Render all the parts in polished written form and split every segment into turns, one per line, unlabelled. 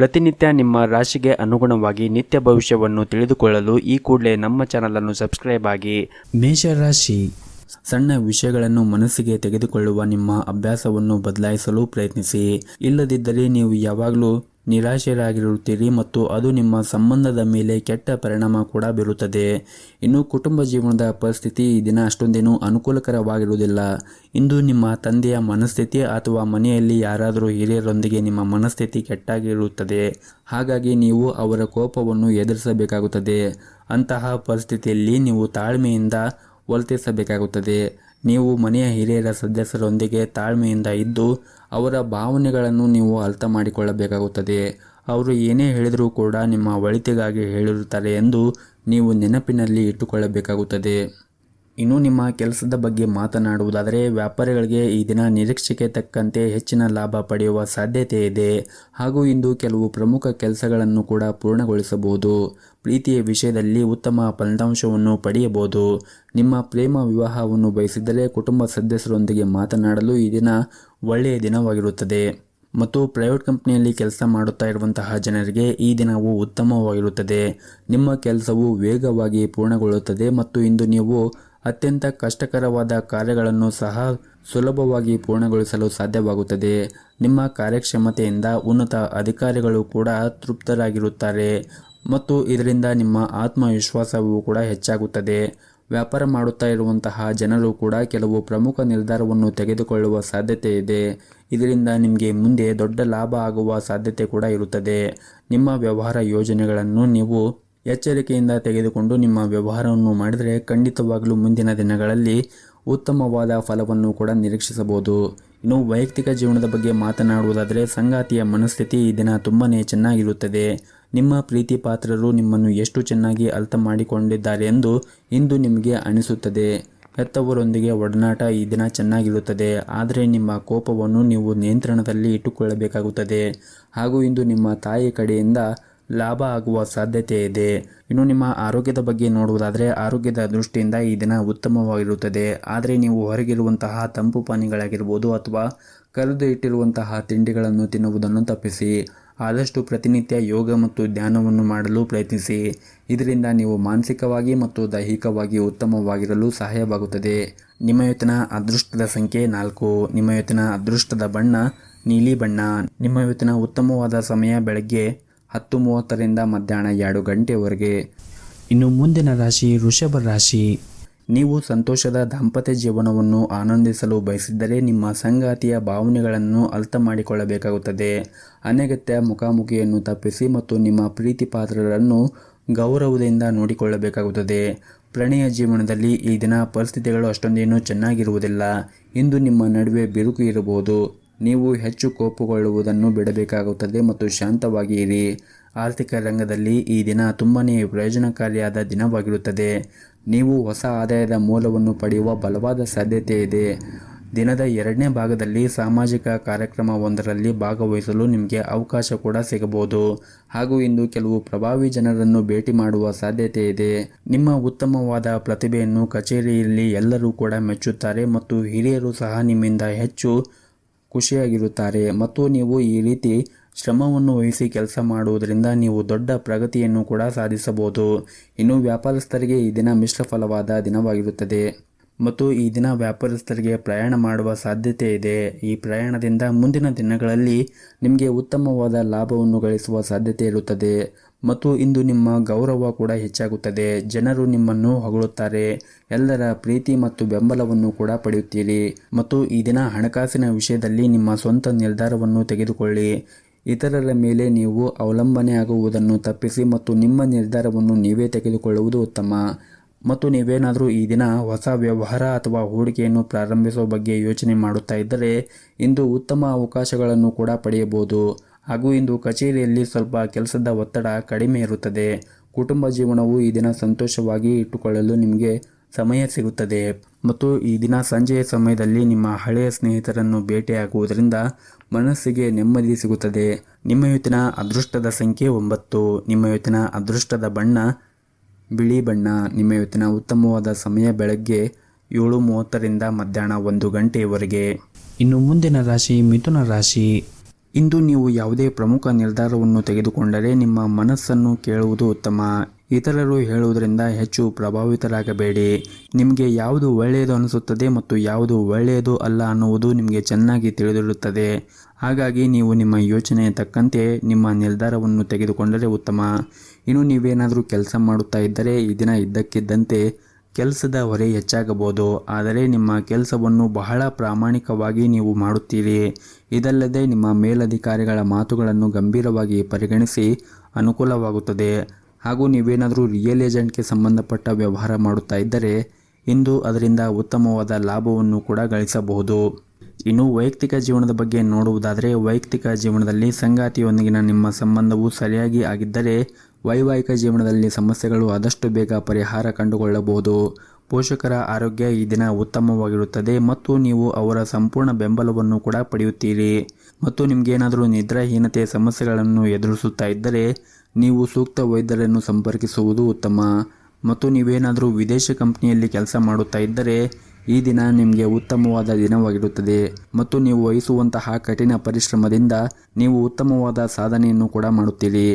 ಪ್ರತಿನಿತ್ಯ ನಿಮ್ಮ ರಾಶಿಗೆ ಅನುಗುಣವಾಗಿ ನಿತ್ಯ ಭವಿಷ್ಯವನ್ನು ತಿಳಿದುಕೊಳ್ಳಲು ಈ ಕೂಡಲೇ ನಮ್ಮ ಚಾನಲನ್ನು ಸಬ್ಸ್ಕ್ರೈಬ್ ಆಗಿ. ಮೇಷರಾಶಿ, ಸಣ್ಣ ವಿಷಯಗಳನ್ನು ಮನಸ್ಸಿಗೆ ತೆಗೆದುಕೊಳ್ಳುವ ನಿಮ್ಮ ಅಭ್ಯಾಸವನ್ನು ಬದಲಾಯಿಸಲು ಪ್ರಯತ್ನಿಸಿ. ಇಲ್ಲದಿದ್ದರೆ ನೀವು ಯಾವಾಗಲೂ ನಿರಾಶರಾಗಿರುತ್ತೀರಿ ಮತ್ತು ಅದು ನಿಮ್ಮ ಸಂಬಂಧದ ಮೇಲೆ ಕೆಟ್ಟ ಪರಿಣಾಮ ಕೂಡ ಬೀರುತ್ತದೆ. ಇನ್ನು ಕುಟುಂಬ ಜೀವನದ ಪರಿಸ್ಥಿತಿ ಈ ದಿನ ಅಷ್ಟೊಂದೇನೂ ಅನುಕೂಲಕರವಾಗಿರುವುದಿಲ್ಲ. ಇಂದು ನಿಮ್ಮ ತಂದೆಯ ಮನಸ್ಥಿತಿ ಅಥವಾ ಮನೆಯಲ್ಲಿ ಯಾರಾದರೂ ಹಿರಿಯರೊಂದಿಗೆ ನಿಮ್ಮ ಮನಸ್ಥಿತಿ ಕೆಟ್ಟಾಗಿರುತ್ತದೆ. ಹಾಗಾಗಿ ನೀವು ಅವರ ಕೋಪವನ್ನು ಎದುರಿಸಬೇಕಾಗುತ್ತದೆ. ಅಂತಹ ಪರಿಸ್ಥಿತಿಯಲ್ಲಿ ನೀವು ತಾಳ್ಮೆಯಿಂದ ವರ್ತಿಸಬೇಕಾಗುತ್ತದೆ. ನೀವು ಮನೆಯ ಹಿರಿಯರ ಸದಸ್ಯರೊಂದಿಗೆ ತಾಳ್ಮೆಯಿಂದ ಇದ್ದು ಅವರ ಭಾವನೆಗಳನ್ನು ನೀವು ಅರ್ಥ ಮಾಡಿಕೊಳ್ಳಬೇಕಾಗುತ್ತದೆ. ಅವರು ಏನೇ ಹೇಳಿದರೂ ಕೂಡ ನಿಮ್ಮ ಒಳಿತಿಗಾಗಿ ಹೇಳಿರುತ್ತಾರೆ ಎಂದು ನೀವು ನೆನಪಿನಲ್ಲಿ ಇಟ್ಟುಕೊಳ್ಳಬೇಕಾಗುತ್ತದೆ. ಇನ್ನು ನಿಮ್ಮ ಕೆಲಸದ ಬಗ್ಗೆ ಮಾತನಾಡುವುದಾದರೆ, ವ್ಯಾಪಾರಿಗಳಿಗೆ ಈ ದಿನ ನಿರೀಕ್ಷೆಗೆ ತಕ್ಕಂತೆ ಹೆಚ್ಚಿನ ಲಾಭ ಪಡೆಯುವ ಸಾಧ್ಯತೆ ಇದೆ ಹಾಗೂ ಇಂದು ಕೆಲವು ಪ್ರಮುಖ ಕೆಲಸಗಳನ್ನು ಕೂಡ ಪೂರ್ಣಗೊಳಿಸಬಹುದು. ಪ್ರೀತಿಯ ವಿಷಯದಲ್ಲಿ ಉತ್ತಮ ಫಲಿತಾಂಶವನ್ನು ಪಡೆಯಬಹುದು. ನಿಮ್ಮ ಪ್ರೇಮ ವಿವಾಹವನ್ನು ಬಯಸಿದರೆ ಕುಟುಂಬ ಸದಸ್ಯರೊಂದಿಗೆ ಮಾತನಾಡಲು ಈ ದಿನ ಒಳ್ಳೆಯ ದಿನವಾಗಿರುತ್ತದೆ. ಮತ್ತು ಪ್ರೈವೇಟ್ ಕಂಪನಿಯಲ್ಲಿ ಕೆಲಸ ಮಾಡುತ್ತಾ ಇರುವಂತಹ ಜನರಿಗೆ ಈ ದಿನವು ಉತ್ತಮವಾಗಿರುತ್ತದೆ. ನಿಮ್ಮ ಕೆಲಸವು ವೇಗವಾಗಿ ಪೂರ್ಣಗೊಳ್ಳುತ್ತದೆ ಮತ್ತು ಇಂದು ನೀವು ಅತ್ಯಂತ ಕಷ್ಟಕರವಾದ ಕಾರ್ಯಗಳನ್ನು ಸಹ ಸುಲಭವಾಗಿ ಪೂರ್ಣಗೊಳಿಸಲು ಸಾಧ್ಯವಾಗುತ್ತದೆ. ನಿಮ್ಮ ಕಾರ್ಯಕ್ಷಮತೆಯಿಂದ ಉನ್ನತ ಅಧಿಕಾರಿಗಳು ಕೂಡ ತೃಪ್ತರಾಗಿರುತ್ತಾರೆ ಮತ್ತು ಇದರಿಂದ ನಿಮ್ಮ ಆತ್ಮವಿಶ್ವಾಸವೂ ಕೂಡ ಹೆಚ್ಚಾಗುತ್ತದೆ. ವ್ಯಾಪಾರ ಮಾಡುತ್ತಾ ಇರುವಂತಹ ಜನರು ಕೂಡ ಕೆಲವು ಪ್ರಮುಖ ನಿರ್ಧಾರವನ್ನು ತೆಗೆದುಕೊಳ್ಳುವ ಸಾಧ್ಯತೆ ಇದೆ. ಇದರಿಂದ ನಿಮಗೆ ಮುಂದೆ ದೊಡ್ಡ ಲಾಭ ಆಗುವ ಸಾಧ್ಯತೆ ಕೂಡ ಇರುತ್ತದೆ. ನಿಮ್ಮ ವ್ಯವಹಾರ ಯೋಜನೆಗಳನ್ನು ನೀವು ಎಚ್ಚರಿಕೆಯಿಂದ ತೆಗೆದುಕೊಂಡು ನಿಮ್ಮ ವ್ಯವಹಾರವನ್ನು ಮಾಡಿದರೆ ಖಂಡಿತವಾಗಲೂ ಮುಂದಿನ ದಿನಗಳಲ್ಲಿ ಉತ್ತಮವಾದ ಫಲವನ್ನು ಕೂಡ ನಿರೀಕ್ಷಿಸಬಹುದು. ಇನ್ನು ವೈಯಕ್ತಿಕ ಜೀವನದ ಬಗ್ಗೆ ಮಾತನಾಡುವುದಾದರೆ, ಸಂಗಾತಿಯ ಮನಸ್ಥಿತಿ ಈ ದಿನ ತುಂಬಾ ಚೆನ್ನಾಗಿರುತ್ತದೆ. ನಿಮ್ಮ ಪ್ರೀತಿ ಪಾತ್ರರು ನಿಮ್ಮನ್ನು ಎಷ್ಟು ಚೆನ್ನಾಗಿ ಅರ್ಥ ಮಾಡಿಕೊಂಡಿದ್ದಾರೆ ಎಂದು ಇಂದು ನಿಮಗೆ ಅನಿಸುತ್ತದೆ. ಹೆತ್ತವರೊಂದಿಗೆ ಒಡನಾಟ ಈ ದಿನ ಚೆನ್ನಾಗಿರುತ್ತದೆ, ಆದರೆ ನಿಮ್ಮ ಕೋಪವನ್ನು ನೀವು ನಿಯಂತ್ರಣದಲ್ಲಿ ಇಟ್ಟುಕೊಳ್ಳಬೇಕಾಗುತ್ತದೆ ಹಾಗೂ ಇಂದು ನಿಮ್ಮ ತಾಯಿ ಕಡೆಯಿಂದ ಲಾಭ ಆಗುವ ಸಾಧ್ಯತೆ ಇದೆ. ಇನ್ನು ನಿಮ್ಮ ಆರೋಗ್ಯದ ಬಗ್ಗೆ ನೋಡುವುದಾದರೆ, ಆರೋಗ್ಯದ ದೃಷ್ಟಿಯಿಂದ ಈ ದಿನ ಉತ್ತಮವಾಗಿರುತ್ತದೆ. ಆದರೆ ನೀವು ಹೊರಗಿರುವಂತಹ ತಂಪು ಪಾನೀಯಗಳಾಗಿರ್ಬೋದು ಅಥವಾ ಕರೆದು ಇಟ್ಟಿರುವಂತಹ ತಿಂಡಿಗಳನ್ನು ತಿನ್ನುವುದನ್ನು ತಪ್ಪಿಸಿ. ಆದಷ್ಟು ಪ್ರತಿನಿತ್ಯ ಯೋಗ ಮತ್ತು ಧ್ಯಾನವನ್ನು ಮಾಡಲು ಪ್ರಯತ್ನಿಸಿ. ಇದರಿಂದ ನೀವು ಮಾನಸಿಕವಾಗಿ ಮತ್ತು ದೈಹಿಕವಾಗಿ ಉತ್ತಮವಾಗಿರಲು ಸಹಾಯವಾಗುತ್ತದೆ. ನಿಮ್ಮ ಇವತ್ತಿನ ಅದೃಷ್ಟದ ಸಂಖ್ಯೆ 4. ನಿಮ್ಮ ಇವತ್ತಿನ ಅದೃಷ್ಟದ ಬಣ್ಣ ನೀಲಿ ಬಣ್ಣ. ನಿಮ್ಮ ಇವತ್ತಿನ ಉತ್ತಮವಾದ ಸಮಯ ಬೆಳಗ್ಗೆ 10:30 ರಿಂದ ಮಧ್ಯಾಹ್ನ 2 ಗಂಟೆವರೆಗೆ. ಇನ್ನು ಮುಂದಿನ ರಾಶಿ ವೃಷಭ ರಾಶಿ. ನೀವು ಸಂತೋಷದ ದಾಂಪತ್ಯ ಜೀವನವನ್ನು ಆನಂದಿಸಲು ಬಯಸಿದ್ದರೆ ನಿಮ್ಮ ಸಂಗಾತಿಯ ಭಾವನೆಗಳನ್ನು ಅರ್ಥ ಮಾಡಿಕೊಳ್ಳಬೇಕಾಗುತ್ತದೆ. ಅನಗತ್ಯ ಮುಖಾಮುಖಿಯನ್ನು ತಪ್ಪಿಸಿ ಮತ್ತು ನಿಮ್ಮ ಪ್ರೀತಿ ಪಾತ್ರರನ್ನು ಗೌರವದಿಂದ ನೋಡಿಕೊಳ್ಳಬೇಕಾಗುತ್ತದೆ. ಪ್ರಣಯ ಜೀವನದಲ್ಲಿ ಈ ದಿನ ಪರಿಸ್ಥಿತಿಗಳು ಅಷ್ಟೊಂದೇನು ಚೆನ್ನಾಗಿರುವುದಿಲ್ಲ. ಇಂದು ನಿಮ್ಮ ನಡುವೆ ಬಿರುಕು ಇರಬಹುದು. ನೀವು ಹೆಚ್ಚು ಕೋಪಗೊಳ್ಳುವುದನ್ನು ಬಿಡಬೇಕಾಗುತ್ತದೆ ಮತ್ತು ಶಾಂತವಾಗಿ ಇರಿ. ಆರ್ಥಿಕ ರಂಗದಲ್ಲಿ ಈ ದಿನ ತುಂಬಾ ಪ್ರಯೋಜನಕಾರಿಯಾದ ದಿನವಾಗಿರುತ್ತದೆ. ನೀವು ಹೊಸ ಆದಾಯದ ಮೂಲವನ್ನು ಪಡೆಯುವ ಬಲವಾದ ಸಾಧ್ಯತೆ ಇದೆ. ದಿನದ 2ನೇ ಭಾಗದಲ್ಲಿ ಸಾಮಾಜಿಕ ಕಾರ್ಯಕ್ರಮವೊಂದರಲ್ಲಿ ಭಾಗವಹಿಸಲು ನಿಮಗೆ ಅವಕಾಶ ಕೂಡ ಸಿಗಬಹುದು ಹಾಗೂ ಇಂದು ಕೆಲವು ಪ್ರಭಾವಿ ಜನರನ್ನು ಭೇಟಿ ಮಾಡುವ ಸಾಧ್ಯತೆ ಇದೆ. ನಿಮ್ಮ ಉತ್ತಮವಾದ ಪ್ರತಿಭೆಯನ್ನು ಕಚೇರಿಯಲ್ಲಿ ಎಲ್ಲರೂ ಕೂಡ ಮೆಚ್ಚುತ್ತಾರೆ ಮತ್ತು ಹಿರಿಯರು ಸಹ ನಿಮ್ಮಿಂದ ಹೆಚ್ಚು ಖುಷಿಯಾಗಿರುತ್ತಾರೆ ಮತ್ತು ನೀವು ಈ ರೀತಿ ಶ್ರಮವನ್ನು ವಹಿಸಿ ಕೆಲಸ ಮಾಡುವುದರಿಂದ ನೀವು ದೊಡ್ಡ ಪ್ರಗತಿಯನ್ನು ಕೂಡ ಸಾಧಿಸಬಹುದು. ಇನ್ನು ವ್ಯಾಪಾರಸ್ಥರಿಗೆ ಈ ದಿನ ಮಿಶ್ರ ಫಲವಾದ ದಿನವಾಗಿರುತ್ತದೆ ಮತ್ತು ಈ ದಿನ ವ್ಯಾಪಾರಸ್ಥರಿಗೆ ಪ್ರಯಾಣ ಮಾಡುವ ಸಾಧ್ಯತೆ ಇದೆ. ಈ ಪ್ರಯಾಣದಿಂದ ಮುಂದಿನ ದಿನಗಳಲ್ಲಿ ನಿಮಗೆ ಉತ್ತಮವಾದ ಲಾಭವನ್ನು ಗಳಿಸುವ ಸಾಧ್ಯತೆ ಇರುತ್ತದೆ ಮತ್ತು ಇಂದು ನಿಮ್ಮ ಗೌರವ ಕೂಡ ಹೆಚ್ಚಾಗುತ್ತದೆ. ಜನರು ನಿಮ್ಮನ್ನು ಹೊಗಳುತ್ತಾರೆ. ಎಲ್ಲರ ಪ್ರೀತಿ ಮತ್ತು ಬೆಂಬಲವನ್ನು ಕೂಡ ಪಡೆಯುತ್ತೀರಿ ಮತ್ತು ಈ ದಿನ ಹಣಕಾಸಿನ ವಿಷಯದಲ್ಲಿ ನಿಮ್ಮ ಸ್ವಂತ ನಿರ್ಧಾರವನ್ನು ತೆಗೆದುಕೊಳ್ಳಿ. ಇತರರ ಮೇಲೆ ನೀವು ಅವಲಂಬನೆಯಾಗುವುದನ್ನು ತಪ್ಪಿಸಿ ಮತ್ತು ನಿಮ್ಮ ನಿರ್ಧಾರವನ್ನು ನೀವೇ ತೆಗೆದುಕೊಳ್ಳುವುದು ಉತ್ತಮ. ಮತ್ತು ನೀವೇನಾದರೂ ಈ ದಿನ ಹೊಸ ವ್ಯವಹಾರ ಅಥವಾ ಹೂಡಿಕೆಯನ್ನು ಪ್ರಾರಂಭಿಸುವ ಬಗ್ಗೆ ಯೋಚನೆ ಮಾಡುತ್ತಾ ಇದ್ದರೆ ಇಂದು ಉತ್ತಮ ಅವಕಾಶಗಳನ್ನು ಕೂಡ ಪಡೆಯಬಹುದು ಹಾಗೂ ಇಂದು ಕಚೇರಿಯಲ್ಲಿ ಸ್ವಲ್ಪ ಕೆಲಸದ ಒತ್ತಡ ಕಡಿಮೆ ಇರುತ್ತದೆ. ಕುಟುಂಬ ಜೀವನವು ಈ ದಿನ ಸಂತೋಷವಾಗಿ ಇಟ್ಟುಕೊಳ್ಳಲು ನಿಮಗೆ ಸಮಯ ಸಿಗುತ್ತದೆ ಮತ್ತು ಈ ದಿನ ಸಂಜೆಯ ಸಮಯದಲ್ಲಿ ನಿಮ್ಮ ಹಳೆಯ ಸ್ನೇಹಿತರನ್ನು ಭೇಟಿಯಾಗುವುದರಿಂದ ಮನಸ್ಸಿಗೆ ನೆಮ್ಮದಿ ಸಿಗುತ್ತದೆ. ನಿಮ್ಮ ಇವತ್ತಿನ ಅದೃಷ್ಟದ ಸಂಖ್ಯೆ 9. ನಿಮ್ಮ ಇವತ್ತಿನ ಅದೃಷ್ಟದ ಬಣ್ಣ ಬಿಳಿ ಬಣ್ಣ. ನಿಮ್ಮ ಇವತ್ತಿನ ಉತ್ತಮವಾದ ಸಮಯ ಬೆಳಗ್ಗೆ 7:30 ರಿಂದ ಮಧ್ಯಾಹ್ನ 1 ಗಂಟೆಯವರೆಗೆ. ಇನ್ನು ಮುಂದಿನ ರಾಶಿ ಮಿಥುನ ರಾಶಿ. ಇಂದು ನೀವು ಯಾವುದೇ ಪ್ರಮುಖ ನಿರ್ಧಾರವನ್ನು ತೆಗೆದುಕೊಂಡರೆ ನಿಮ್ಮ ಮನಸ್ಸನ್ನು ಕೇಳುವುದು ಉತ್ತಮ. ಇತರರು ಹೇಳುವುದರಿಂದ ಹೆಚ್ಚು ಪ್ರಭಾವಿತರಾಗಬೇಡಿ. ನಿಮಗೆ ಯಾವುದು ಒಳ್ಳೆಯದು ಅನಿಸುತ್ತದೆ ಮತ್ತು ಯಾವುದು ಒಳ್ಳೆಯದು ಅಲ್ಲ ಅನ್ನುವುದು ನಿಮಗೆ ಚೆನ್ನಾಗಿ ತಿಳಿದಿರುತ್ತದೆ. ಹಾಗಾಗಿ ನೀವು ನಿಮ್ಮ ಯೋಚನೆಯ ತಕ್ಕಂತೆ ನಿಮ್ಮ ನಿರ್ಧಾರವನ್ನು ತೆಗೆದುಕೊಂಡರೆ ಉತ್ತಮ. ಇನ್ನು ನೀವೇನಾದರೂ ಕೆಲಸ ಮಾಡುತ್ತಾ ಇದ್ದರೆ ಈ ದಿನ ಇದ್ದಕ್ಕಿದ್ದಂತೆ ಕೆಲಸದ ಹೊರೆ ಹೆಚ್ಚಾಗಬಹುದು. ಆದರೆ ನಿಮ್ಮ ಕೆಲಸವನ್ನು ಬಹಳ ಪ್ರಾಮಾಣಿಕವಾಗಿ ನೀವು ಮಾಡುತ್ತೀರಿ. ಇದಲ್ಲದೆ ನಿಮ್ಮ ಮೇಲಧಿಕಾರಿಗಳ ಮಾತುಗಳನ್ನು ಗಂಭೀರವಾಗಿ ಪರಿಗಣಿಸಿ ಅನುಕೂಲವಾಗುತ್ತದೆ. ಹಾಗೂ ನೀವೇನಾದರೂ ರಿಯಲ್ ಏಜೆಂಟ್ಗೆ ಸಂಬಂಧಪಟ್ಟ ವ್ಯವಹಾರ ಮಾಡುತ್ತಾ ಇದ್ದರೆ ಇಂದು ಅದರಿಂದ ಉತ್ತಮವಾದ ಲಾಭವನ್ನು ಕೂಡ ಗಳಿಸಬಹುದು. ಇನ್ನು ವೈಯಕ್ತಿಕ ಜೀವನದ ಬಗ್ಗೆ ನೋಡುವುದಾದರೆ ವೈಯಕ್ತಿಕ ಜೀವನದಲ್ಲಿ ಸಂಗಾತಿಯೊಂದಿಗಿನ ನಿಮ್ಮ ಸಂಬಂಧವು ಸರಿಯಾಗಿ ಆಗಿದ್ದರೆ ವೈವಾಹಿಕ ಜೀವನದಲ್ಲಿ ಸಮಸ್ಯೆಗಳು ಆದಷ್ಟು ಬೇಗ ಪರಿಹಾರ ಕಂಡುಕೊಳ್ಳಬಹುದು. ಪೋಷಕರ ಆರೋಗ್ಯ ಈ ದಿನ ಉತ್ತಮವಾಗಿರುತ್ತದೆ ಮತ್ತು ನೀವು ಅವರ ಸಂಪೂರ್ಣ ಬೆಂಬಲವನ್ನು ಕೂಡ ಪಡೆಯುತ್ತೀರಿ. ಮತ್ತು ನಿಮಗೇನಾದರೂ ನಿದ್ರಾಹೀನತೆ ಸಮಸ್ಯೆಗಳನ್ನು ಎದುರಿಸುತ್ತಾ ಇದ್ದರೆ ನೀವು ಸೂಕ್ತ ವೈದ್ಯರನ್ನು ಸಂಪರ್ಕಿಸುವುದು ಉತ್ತಮ. ಮತ್ತು ನೀವೇನಾದರೂ ವಿದೇಶ ಕಂಪನಿಯಲ್ಲಿ ಕೆಲಸ ಮಾಡುತ್ತಾ ಇದ್ದರೆ ಈ ದಿನ ನಿಮಗೆ ಉತ್ತಮವಾದ ದಿನವಾಗಿರುತ್ತದೆ ಮತ್ತು ನೀವು ವಹಿಸುವಂತಹ ಕಠಿಣ ಪರಿಶ್ರಮದಿಂದ ನೀವು ಉತ್ತಮವಾದ ಸಾಧನೆಯನ್ನು ಕೂಡ ಮಾಡುತ್ತೀರಿ.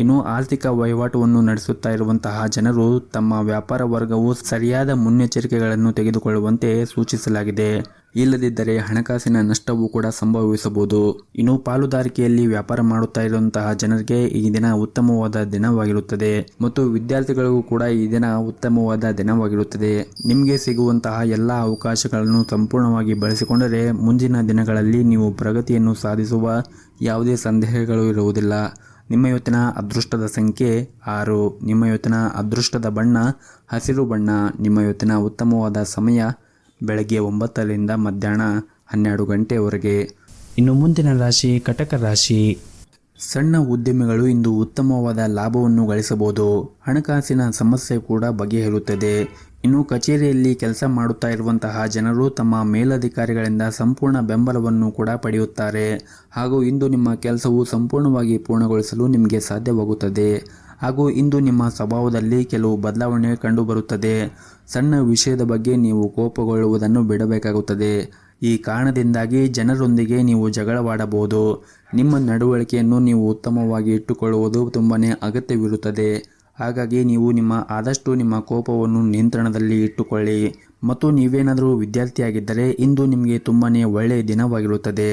ಇನ್ನು ಆರ್ಥಿಕ ವಹಿವಾಟುವನ್ನು ನಡೆಸುತ್ತಾ ಇರುವಂತಹ ಜನರು ತಮ್ಮ ವ್ಯಾಪಾರ ವರ್ಗವು ಸರಿಯಾದ ಮುನ್ನೆಚ್ಚರಿಕೆಗಳನ್ನು ತೆಗೆದುಕೊಳ್ಳುವಂತೆ ಸೂಚಿಸಲಾಗಿದೆ. ಇಲ್ಲದಿದ್ದರೆ ಹಣಕಾಸಿನ ನಷ್ಟವೂ ಕೂಡ ಸಂಭವಿಸಬಹುದು. ಇನ್ನು ಪಾಲುದಾರಿಕೆಯಲ್ಲಿ ವ್ಯಾಪಾರ ಮಾಡುತ್ತಾ ಇರುವಂತಹ ಜನರಿಗೆ ಈ ದಿನ ಉತ್ತಮವಾದ ದಿನವಾಗಿರುತ್ತದೆ ಮತ್ತು ವಿದ್ಯಾರ್ಥಿಗಳಿಗೂ ಕೂಡ ಈ ದಿನ ಉತ್ತಮವಾದ ದಿನವಾಗಿರುತ್ತದೆ. ನಿಮಗೆ ಸಿಗುವಂತಹ ಎಲ್ಲ ಅವಕಾಶಗಳನ್ನು ಸಂಪೂರ್ಣವಾಗಿ ಬಳಸಿಕೊಂಡರೆ ಮುಂದಿನ ದಿನಗಳಲ್ಲಿ ನೀವು ಪ್ರಗತಿಯನ್ನು ಸಾಧಿಸುವ ಯಾವುದೇ ಸಂದೇಹಗಳು ಇರುವುದಿಲ್ಲ. ನಿಮ್ಮ ಇವತ್ತಿನ ಅದೃಷ್ಟದ ಸಂಖ್ಯೆ 6. ನಿಮ್ಮ ಇವತ್ತಿನ ಅದೃಷ್ಟದ ಬಣ್ಣ ಹಸಿರು ಬಣ್ಣ. ನಿಮ್ಮ ಇವತ್ತಿನ ಉತ್ತಮವಾದ ಸಮಯ ಬೆಳಗ್ಗೆ 9ರಿಂದ ಮಧ್ಯಾಹ್ನ 12 ಗಂಟೆವರೆಗೆ. ಇನ್ನು ಮುಂದಿನ ರಾಶಿ ಕಟಕ ರಾಶಿ. ಸಣ್ಣ ಉದ್ಯಮಿಗಳು ಇಂದು ಉತ್ತಮವಾದ ಲಾಭವನ್ನು ಗಳಿಸಬಹುದು. ಹಣಕಾಸಿನ ಸಮಸ್ಯೆ ಕೂಡ ಬಗೆಹರುತ್ತದೆ. ಇನ್ನು ಕಚೇರಿಯಲ್ಲಿ ಕೆಲಸ ಮಾಡುತ್ತಾ ಇರುವಂತಹ ಜನರು ತಮ್ಮ ಮೇಲಧಿಕಾರಿಗಳಿಂದ ಸಂಪೂರ್ಣ ಬೆಂಬಲವನ್ನು ಕೂಡ ಪಡೆಯುತ್ತಾರೆ. ಹಾಗೂ ಇಂದು ನಿಮ್ಮ ಕೆಲಸವು ಸಂಪೂರ್ಣವಾಗಿ ಪೂರ್ಣಗೊಳಿಸಲು ನಿಮಗೆ ಸಾಧ್ಯವಾಗುತ್ತದೆ. ಹಾಗೂ ಇಂದು ನಿಮ್ಮ ಸ್ವಭಾವದಲ್ಲಿ ಕೆಲವು ಬದಲಾವಣೆ ಕಂಡುಬರುತ್ತದೆ. ಸಣ್ಣ ವಿಷಯದ ಬಗ್ಗೆ ನೀವು ಕೋಪಗೊಳ್ಳುವುದನ್ನು ಬಿಡಬೇಕಾಗುತ್ತದೆ. ಈ ಕಾರಣದಿಂದಾಗಿ ಜನರೊಂದಿಗೆ ನೀವು ಜಗಳವಾಡಬಹುದು. ನಿಮ್ಮ ನಡವಳಿಕೆಯನ್ನು ನೀವು ಉತ್ತಮವಾಗಿ ಇಟ್ಟುಕೊಳ್ಳುವುದು ತುಂಬಾ ಅಗತ್ಯವಿರುತ್ತದೆ. ಹಾಗಾಗಿ ನೀವು ಆದಷ್ಟು ನಿಮ್ಮ ಕೋಪವನ್ನು ನಿಯಂತ್ರಣದಲ್ಲಿ ಇಟ್ಟುಕೊಳ್ಳಿ. ಮತ್ತು ನೀವೇನಾದರೂ ವಿದ್ಯಾರ್ಥಿಯಾಗಿದ್ದರೆ ಇಂದು ನಿಮಗೆ ತುಂಬಾ ಒಳ್ಳೆಯ ದಿನವಾಗಿರುತ್ತದೆ.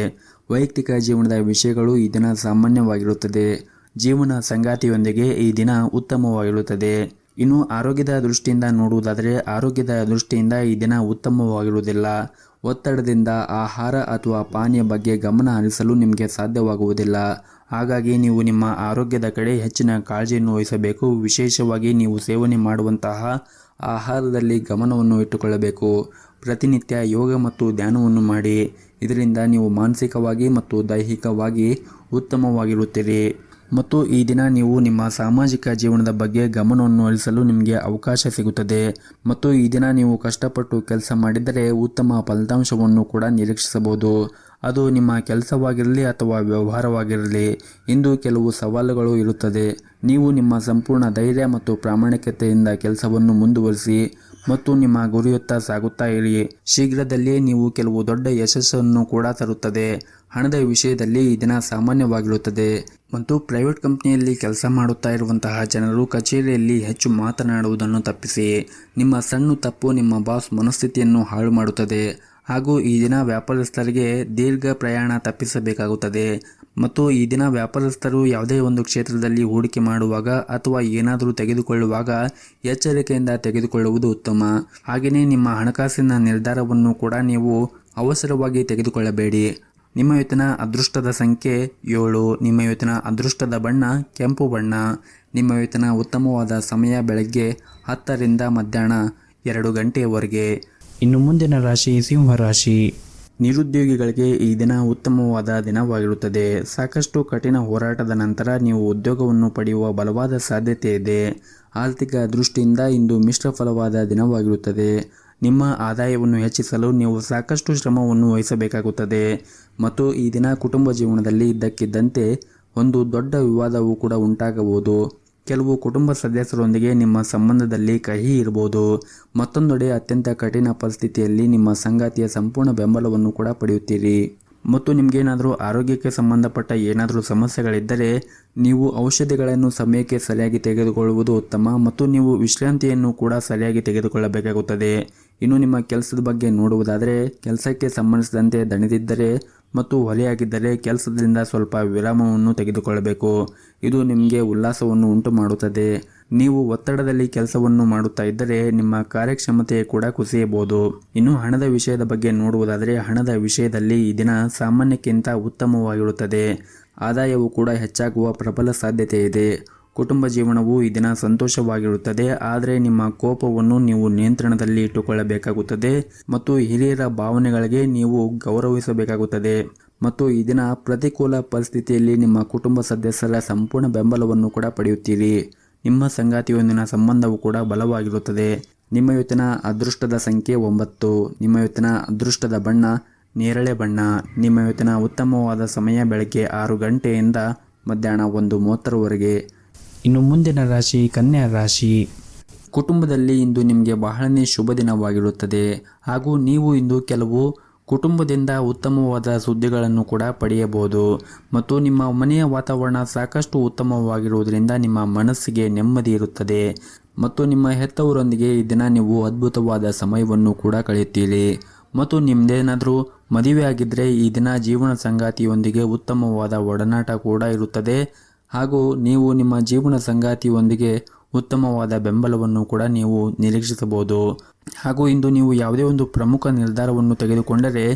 ವೈಯಕ್ತಿಕ ಜೀವನದ ವಿಷಯಗಳು ಈ ದಿನ ಸಾಮಾನ್ಯವಾಗಿರುತ್ತದೆ. ಜೀವನ ಸಂಗಾತಿಯೊಂದಿಗೆ ಈ ದಿನ ಉತ್ತಮವಾಗಿರುತ್ತದೆ. ಇನ್ನು ಆರೋಗ್ಯದ ದೃಷ್ಟಿಯಿಂದ ನೋಡುವುದಾದರೆ ಆರೋಗ್ಯದ ದೃಷ್ಟಿಯಿಂದ ಈ ದಿನ ಉತ್ತಮವಾಗಿರುವುದಿಲ್ಲ. ಒತ್ತಡದಿಂದ ಆಹಾರ ಅಥವಾ ಪಾನೀಯ ಬಗ್ಗೆ ಗಮನ ಹರಿಸಲು ನಿಮಗೆ ಸಾಧ್ಯವಾಗುವುದಿಲ್ಲ. ಹಾಗಾಗಿ ನೀವು ನಿಮ್ಮ ಆರೋಗ್ಯದ ಕಡೆ ಹೆಚ್ಚಿನ ಕಾಳಜಿಯನ್ನು ವಹಿಸಬೇಕು. ವಿಶೇಷವಾಗಿ ನೀವು ಸೇವನೆ ಮಾಡುವಂತಹ ಆಹಾರದಲ್ಲಿ ಗಮನವನ್ನು ಇಟ್ಟುಕೊಳ್ಳಬೇಕು. ಪ್ರತಿನಿತ್ಯ ಯೋಗ ಮತ್ತು ಧ್ಯಾನವನ್ನು ಮಾಡಿ. ಇದರಿಂದ ನೀವು ಮಾನಸಿಕವಾಗಿ ಮತ್ತು ದೈಹಿಕವಾಗಿ ಉತ್ತಮವಾಗಿರುತ್ತೀರಿ. ಮತ್ತು ಈ ದಿನ ನೀವು ನಿಮ್ಮ ಸಾಮಾಜಿಕ ಜೀವನದ ಬಗ್ಗೆ ಗಮನವನ್ನು ಹರಿಸಲು ನಿಮಗೆ ಅವಕಾಶ ಸಿಗುತ್ತದೆ. ಮತ್ತು ಈ ದಿನ ನೀವು ಕಷ್ಟಪಟ್ಟು ಕೆಲಸ ಮಾಡಿದರೆ ಉತ್ತಮ ಫಲಿತಾಂಶವನ್ನು ಕೂಡ ನಿರೀಕ್ಷಿಸಬಹುದು. ಅದು ನಿಮ್ಮ ಕೆಲಸವಾಗಿರಲಿ ಅಥವಾ ವ್ಯವಹಾರವಾಗಿರಲಿ. ಇಂದು ಕೆಲವು ಸವಾಲುಗಳು ಇರುತ್ತದೆ. ನೀವು ನಿಮ್ಮ ಸಂಪೂರ್ಣ ಧೈರ್ಯ ಮತ್ತು ಪ್ರಾಮಾಣಿಕತೆಯಿಂದ ಕೆಲಸವನ್ನು ಮುಂದುವರಿಸಿ ಮತ್ತು ನಿಮ್ಮ ಗುರಿಯತ್ತ ಸಾಗುತ್ತಾ ಇರಿ. ಶೀಘ್ರದಲ್ಲೇ ನೀವು ಕೆಲವು ದೊಡ್ಡ ಯಶಸ್ಸನ್ನು ಕೂಡ ತರುತ್ತದೆ. ಹಣದ ವಿಷಯದಲ್ಲಿ ಈ ದಿನ ಸಾಮಾನ್ಯವಾಗಿರುತ್ತದೆ. ಮತ್ತು ಪ್ರೈವೇಟ್ ಕಂಪನಿಯಲ್ಲಿ ಕೆಲಸ ಮಾಡುತ್ತಾ ಇರುವಂತಹ ಜನರು ಕಚೇರಿಯಲ್ಲಿ ಹೆಚ್ಚು ಮಾತನಾಡುವುದನ್ನು ತಪ್ಪಿಸಿ. ನಿಮ್ಮ ಸಣ್ಣ ತಪ್ಪು ನಿಮ್ಮ ಬಾಸ್ ಮನಸ್ಥಿತಿಯನ್ನು ಹಾಳು ಮಾಡುತ್ತದೆ. ಹಾಗೂ ಈ ದಿನ ವ್ಯಾಪಾರಸ್ಥರಿಗೆ ದೀರ್ಘ ಪ್ರಯಾಣ ತಪ್ಪಿಸಬೇಕಾಗುತ್ತದೆ. ಮತ್ತು ಈ ದಿನ ವ್ಯಾಪಾರಸ್ಥರು ಯಾವುದೇ ಒಂದು ಕ್ಷೇತ್ರದಲ್ಲಿ ಹೂಡಿಕೆ ಮಾಡುವಾಗ ಅಥವಾ ಏನಾದರೂ ತೆಗೆದುಕೊಳ್ಳುವಾಗ ಎಚ್ಚರಿಕೆಯಿಂದ ತೆಗೆದುಕೊಳ್ಳುವುದು ಉತ್ತಮ. ಹಾಗೆಯೇ ನಿಮ್ಮ ಹಣಕಾಸಿನ ನಿರ್ಧಾರವನ್ನು ಕೂಡ ನೀವು ಅವಸರವಾಗಿ ತೆಗೆದುಕೊಳ್ಳಬೇಡಿ. ನಿಮ್ಮ ಇವತ್ತಿನ ಅದೃಷ್ಟದ ಸಂಖ್ಯೆ 7. ನಿಮ್ಮ ಇವತ್ತಿನ ಅದೃಷ್ಟದ ಬಣ್ಣ ಕೆಂಪು ಬಣ್ಣ. ನಿಮ್ಮ ಇವತ್ತಿನ ಉತ್ತಮವಾದ ಸಮಯ ಬೆಳಗ್ಗೆ 10ರಿಂದ ಮಧ್ಯಾಹ್ನ 2 ಗಂಟೆಯವರೆಗೆ. ಇನ್ನು ಮುಂದಿನ ರಾಶಿ ಸಿಂಹ ರಾಶಿ. ನಿರುದ್ಯೋಗಿಗಳಿಗೆ ಈ ದಿನ ಉತ್ತಮವಾದ ದಿನವಾಗಿರುತ್ತದೆ. ಸಾಕಷ್ಟು ಕಠಿಣ ಹೋರಾಟದ ನಂತರ ನೀವು ಉದ್ಯೋಗವನ್ನು ಪಡೆಯುವ ಬಲವಾದ ಸಾಧ್ಯತೆ ಇದೆ. ಆರ್ಥಿಕ ದೃಷ್ಟಿಯಿಂದ ಇಂದು ಮಿಶ್ರ ಫಲವಾದ ದಿನವಾಗಿರುತ್ತದೆ. ನಿಮ್ಮ ಆದಾಯವನ್ನು ಹೆಚ್ಚಿಸಲು ನೀವು ಸಾಕಷ್ಟು ಶ್ರಮವನ್ನು ವಹಿಸಬೇಕಾಗುತ್ತದೆ. ಮತ್ತು ಈ ದಿನ ಕುಟುಂಬ ಜೀವನದಲ್ಲಿ ಇದ್ದಕ್ಕಿದ್ದಂತೆ ಒಂದು ದೊಡ್ಡ ವಿವಾದವೂ ಕೂಡ ಉಂಟಾಗಬಹುದು. ಕೆಲವು ಕುಟುಂಬ ಸದಸ್ಯರೊಂದಿಗೆ ನಿಮ್ಮ ಸಂಬಂಧದಲ್ಲಿ ಕಹಿ ಇರಬಹುದು. ಮತ್ತೊಂದೆಡೆ ಅತ್ಯಂತ ಕಠಿಣ ಪರಿಸ್ಥಿತಿಯಲ್ಲಿ ನಿಮ್ಮ ಸಂಗಾತಿಯ ಸಂಪೂರ್ಣ ಬೆಂಬಲವನ್ನು ಕೂಡ ಪಡೆಯುತ್ತೀರಿ. ಮತ್ತು ನಿಮಗೇನಾದರೂ ಆರೋಗ್ಯಕ್ಕೆ ಸಂಬಂಧಪಟ್ಟ ಏನಾದರೂ ಸಮಸ್ಯೆಗಳಿದ್ದರೆ ನೀವು ಔಷಧಿಗಳನ್ನು ಸಮಯಕ್ಕೆ ಸರಿಯಾಗಿ ತೆಗೆದುಕೊಳ್ಳುವುದು ಉತ್ತಮ ಮತ್ತು ನೀವು ವಿಶ್ರಾಂತಿಯನ್ನು ಕೂಡ ಸರಿಯಾಗಿ ತೆಗೆದುಕೊಳ್ಳಬೇಕಾಗುತ್ತದೆ. ಇನ್ನು ನಿಮ್ಮ ಕೆಲಸದ ಬಗ್ಗೆ ನೋಡುವುದಾದರೆ ಕೆಲಸಕ್ಕೆ ಸಂಬಂಧಿಸಿದಂತೆ ದಣಿದಿದ್ದರೆ ಮತ್ತು ಹೊರೆಯಾಗಿದ್ದರೆ ಕೆಲಸದಿಂದ ಸ್ವಲ್ಪ ವಿರಾಮವನ್ನು ತೆಗೆದುಕೊಳ್ಳಬೇಕು. ಇದು ನಿಮಗೆ ಉಲ್ಲಾಸವನ್ನು ಉಂಟು ಮಾಡುತ್ತದೆ. ನೀವು ಒತ್ತಡದಲ್ಲಿ ಕೆಲಸವನ್ನು ಮಾಡುತ್ತಾ ಇದ್ದರೆ ನಿಮ್ಮ ಕಾರ್ಯಕ್ಷಮತೆ ಕೂಡ ಕುಸಿಯಬಹುದು. ಇನ್ನು ಹಣದ ವಿಷಯದ ಬಗ್ಗೆ ನೋಡುವುದಾದರೆ ಹಣದ ವಿಷಯದಲ್ಲಿ ಈ ದಿನ ಸಾಮಾನ್ಯಕ್ಕಿಂತ ಉತ್ತಮವಾಗಿರುತ್ತದೆ. ಆದಾಯವು ಕೂಡ ಹೆಚ್ಚಾಗುವ ಪ್ರಬಲ ಸಾಧ್ಯತೆ ಇದೆ. ಕುಟುಂಬ ಜೀವನವು ಈ ದಿನ ಸಂತೋಷವಾಗಿರುತ್ತದೆ. ಆದರೆ ನಿಮ್ಮ ಕೋಪವನ್ನು ನೀವು ನಿಯಂತ್ರಣದಲ್ಲಿ ಇಟ್ಟುಕೊಳ್ಳಬೇಕಾಗುತ್ತದೆ ಮತ್ತು ಹಿರಿಯರ ಭಾವನೆಗಳಿಗೆ ನೀವು ಗೌರವಿಸಬೇಕಾಗುತ್ತದೆ. ಮತ್ತು ಈ ದಿನ ಪ್ರತಿಕೂಲ ಪರಿಸ್ಥಿತಿಯಲ್ಲಿ ನಿಮ್ಮ ಕುಟುಂಬ ಸದಸ್ಯರ ಸಂಪೂರ್ಣ ಬೆಂಬಲವನ್ನು ಕೂಡ ಪಡೆಯುತ್ತೀರಿ. ನಿಮ್ಮ ಸಂಗಾತಿಯೊಂದಿನ ಸಂಬಂಧವು ಕೂಡ ಬಲವಾಗಿರುತ್ತದೆ. ನಿಮ್ಮ ಇವತ್ತಿನ ಅದೃಷ್ಟದ ಸಂಖ್ಯೆ 9. ನಿಮ್ಮ ಇವತ್ತಿನ ಅದೃಷ್ಟದ ಬಣ್ಣ ನೇರಳೆ ಬಣ್ಣ. ನಿಮ್ಮ ಇವತ್ತಿನ ಉತ್ತಮವಾದ ಸಮಯ ಬೆಳಗ್ಗೆ 6 ಗಂಟೆಯಿಂದ ಮಧ್ಯಾಹ್ನ 1:30ವರೆಗೆ. ಇನ್ನು ಮುಂದಿನ ರಾಶಿ ಕನ್ಯಾ ರಾಶಿ. ಕುಟುಂಬದಲ್ಲಿ ಇಂದು ನಿಮಗೆ ಬಹಳನೇ ಶುಭ ದಿನವಾಗಿರುತ್ತದೆ ಹಾಗೂ ನೀವು ಇಂದು ಕೆಲವು ಕುಟುಂಬದಿಂದ ಉತ್ತಮವಾದ ಸುದ್ದಿಗಳನ್ನು ಕೂಡ ಪಡೆಯಬಹುದು ಮತ್ತು ನಿಮ್ಮ ಮನೆಯ ವಾತಾವರಣ ಸಾಕಷ್ಟು ಉತ್ತಮವಾಗಿರುವುದರಿಂದ ನಿಮ್ಮ ಮನಸ್ಸಿಗೆ ನೆಮ್ಮದಿ ಇರುತ್ತದೆ ಮತ್ತು ನಿಮ್ಮ ಹೆತ್ತವರೊಂದಿಗೆ ಈ ದಿನ ನೀವು ಅದ್ಭುತವಾದ ಸಮಯವನ್ನು ಕೂಡ ಕಳೆಯುತ್ತೀರಿ. ಮತ್ತು ನಿಮ್ಮದೇನಾದರೂ ಮದುವೆ ಆಗಿದ್ದರೆ ಈ ದಿನ ಜೀವನ ಸಂಗಾತಿಯೊಂದಿಗೆ ಉತ್ತಮವಾದ ಒಡನಾಟ ಕೂಡ ಇರುತ್ತದೆ ಹಾಗೂ ನೀವು ನಿಮ್ಮ ಜೀವನ ಸಂಗಾತಿಯೊಂದಿಗೆ ಉತ್ತಮವಾದ ಬೆಂಬಲವನ್ನು ಕೂಡ ನೀವು ನಿರೀಕ್ಷಿಸಬಹುದು. ಹಾಗೂ ಇಂದು ನೀವು ಯಾವುದೇ ಒಂದು ಪ್ರಮುಖ ನಿರ್ಧಾರವನ್ನು ತೆಗೆದುಕೊಂಡರೆ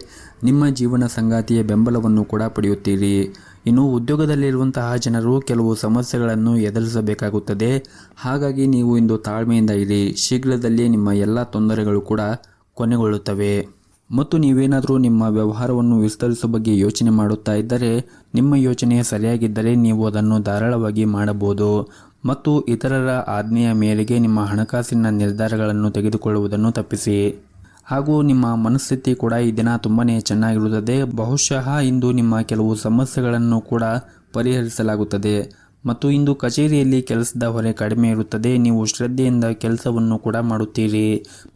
ನಿಮ್ಮ ಜೀವನ ಸಂಗಾತಿಯ ಬೆಂಬಲವನ್ನು ಕೂಡ ಪಡೆಯುತ್ತೀರಿ. ಇನ್ನು ಉದ್ಯೋಗದಲ್ಲಿರುವಂತಹ ಜನರು ಕೆಲವು ಸಮಸ್ಯೆಗಳನ್ನು ಎದುರಿಸಬೇಕಾಗುತ್ತದೆ. ಹಾಗಾಗಿ ನೀವು ಇಂದು ತಾಳ್ಮೆಯಿಂದ ಇರಿ. ಶೀಘ್ರದಲ್ಲೇ ನಿಮ್ಮ ಎಲ್ಲ ತೊಂದರೆಗಳು ಕೂಡ ಕೊನೆಗೊಳ್ಳುತ್ತವೆ. ಮತ್ತು ನೀವೇನಾದರೂ ನಿಮ್ಮ ವ್ಯವಹಾರವನ್ನು ವಿಸ್ತರಿಸುವ ಬಗ್ಗೆ ಯೋಚನೆ ಮಾಡುತ್ತಾ ಇದ್ದರೆ ನಿಮ್ಮ ಯೋಚನೆ ಸರಿಯಾಗಿದ್ದರೆ ನೀವು ಅದನ್ನು ಧಾರಾಳವಾಗಿ ಮಾಡಬಹುದು ಮತ್ತು ಇತರರ ಆಜ್ಞೆಯ ಮೇರೆಗೆ ನಿಮ್ಮ ಹಣಕಾಸಿನ ನಿರ್ಧಾರಗಳನ್ನು ತೆಗೆದುಕೊಳ್ಳುವುದನ್ನು ತಪ್ಪಿಸಿ. ಹಾಗೂ ನಿಮ್ಮ ಮನಸ್ಥಿತಿ ಕೂಡ ಈ ದಿನ ತುಂಬಾ ಚೆನ್ನಾಗಿರುತ್ತದೆ. ಬಹುಶಃ ಇಂದು ನಿಮ್ಮ ಕೆಲವು ಸಮಸ್ಯೆಗಳನ್ನು ಕೂಡ ಪರಿಹರಿಸಲಾಗುತ್ತದೆ ಮತ್ತು ಇಂದು ಕಚೇರಿಯಲ್ಲಿ ಕೆಲಸದ ಹೊರೆ ಕಡಿಮೆ ಇರುತ್ತದೆ. ನೀವು ಶ್ರದ್ಧೆಯಿಂದ ಕೆಲಸವನ್ನು ಕೂಡ ಮಾಡುತ್ತೀರಿ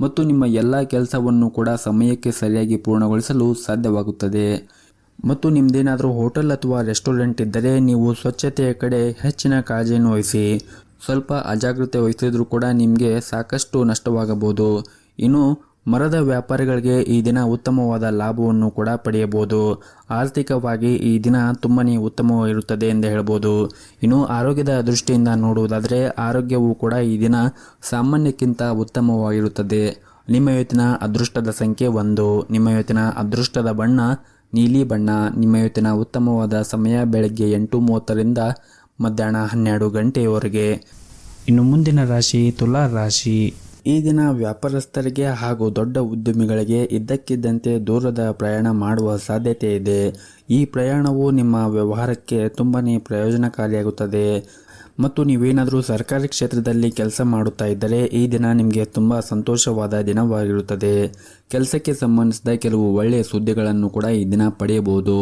ಮತ್ತು ನಿಮ್ಮ ಎಲ್ಲ ಕೆಲಸವನ್ನು ಕೂಡ ಸಮಯಕ್ಕೆ ಸರಿಯಾಗಿ ಪೂರ್ಣಗೊಳಿಸಲು ಸಾಧ್ಯವಾಗುತ್ತದೆ. ಮತ್ತು ನಿಮ್ಮದೇನಾದರೂ ಹೋಟೆಲ್ ಅಥವಾ ರೆಸ್ಟೋರೆಂಟ್ ಇದ್ದರೆ ನೀವು ಸ್ವಚ್ಛತೆಯ ಕಡೆ ಹೆಚ್ಚಿನ ಕಾಳಜಿಯನ್ನು ವಹಿಸಿ. ಸ್ವಲ್ಪ ಅಜಾಗ್ರತೆ ವಹಿಸಿದರೂ ಕೂಡ ನಿಮಗೆ ಸಾಕಷ್ಟು ನಷ್ಟವಾಗಬಹುದು. ಇನ್ನು ಮರದ ವ್ಯಾಪಾರಿಗಳಿಗೆ ಈ ದಿನ ಉತ್ತಮವಾದ ಲಾಭವನ್ನು ಕೂಡ ಪಡೆಯಬಹುದು. ಆರ್ಥಿಕವಾಗಿ ಈ ದಿನ ತುಂಬಾ ಉತ್ತಮವಾಗಿರುತ್ತದೆ ಎಂದು ಹೇಳ್ಬೋದು. ಇನ್ನು ಆರೋಗ್ಯದ ದೃಷ್ಟಿಯಿಂದ ನೋಡುವುದಾದರೆ ಆರೋಗ್ಯವು ಕೂಡ ಈ ದಿನ ಸಾಮಾನ್ಯಕ್ಕಿಂತ ಉತ್ತಮವಾಗಿರುತ್ತದೆ. ನಿಮ್ಮ ಇವತ್ತಿನ ಅದೃಷ್ಟದ ಸಂಖ್ಯೆ 1. ನಿಮ್ಮ ಇವತ್ತಿನ ಅದೃಷ್ಟದ ಬಣ್ಣ ನೀಲಿ ಬಣ್ಣ. ನಿಮ್ಮ ಇವತ್ತಿನ ಉತ್ತಮವಾದ ಸಮಯ ಬೆಳಗ್ಗೆ 8:30ರಿಂದ ಮಧ್ಯಾಹ್ನ 12 ಗಂಟೆಯವರೆಗೆ. ಇನ್ನು ಮುಂದಿನ ರಾಶಿ ತುಲಾ ರಾಶಿ. ಈ ದಿನ ವ್ಯಾಪಾರಸ್ಥರಿಗೆ ಹಾಗೂ ದೊಡ್ಡ ಉದ್ಯಮಿಗಳಿಗೆ ಇದ್ದಕ್ಕಿದ್ದಂತೆ ದೂರದ ಪ್ರಯಾಣ ಮಾಡುವ ಸಾಧ್ಯತೆ ಇದೆ. ಈ ಪ್ರಯಾಣವು ನಿಮ್ಮ ವ್ಯವಹಾರಕ್ಕೆ ತುಂಬಾ ಪ್ರಯೋಜನಕಾರಿಯಾಗುತ್ತದೆ ಮತ್ತು ನೀವೇನಾದರೂ ಸರ್ಕಾರಿ ಕ್ಷೇತ್ರದಲ್ಲಿ ಕೆಲಸ ಮಾಡುತ್ತಾ ಇದ್ದರೆ ಈ ದಿನ ನಿಮಗೆ ತುಂಬ ಸಂತೋಷವಾದ ದಿನವಾಗಿರುತ್ತದೆ. ಕೆಲಸಕ್ಕೆ ಸಂಬಂಧಿಸಿದ ಕೆಲವು ಒಳ್ಳೆಯ ಸುದ್ದಿಗಳನ್ನು ಕೂಡ ಈ ದಿನ ಪಡೆಯಬಹುದು.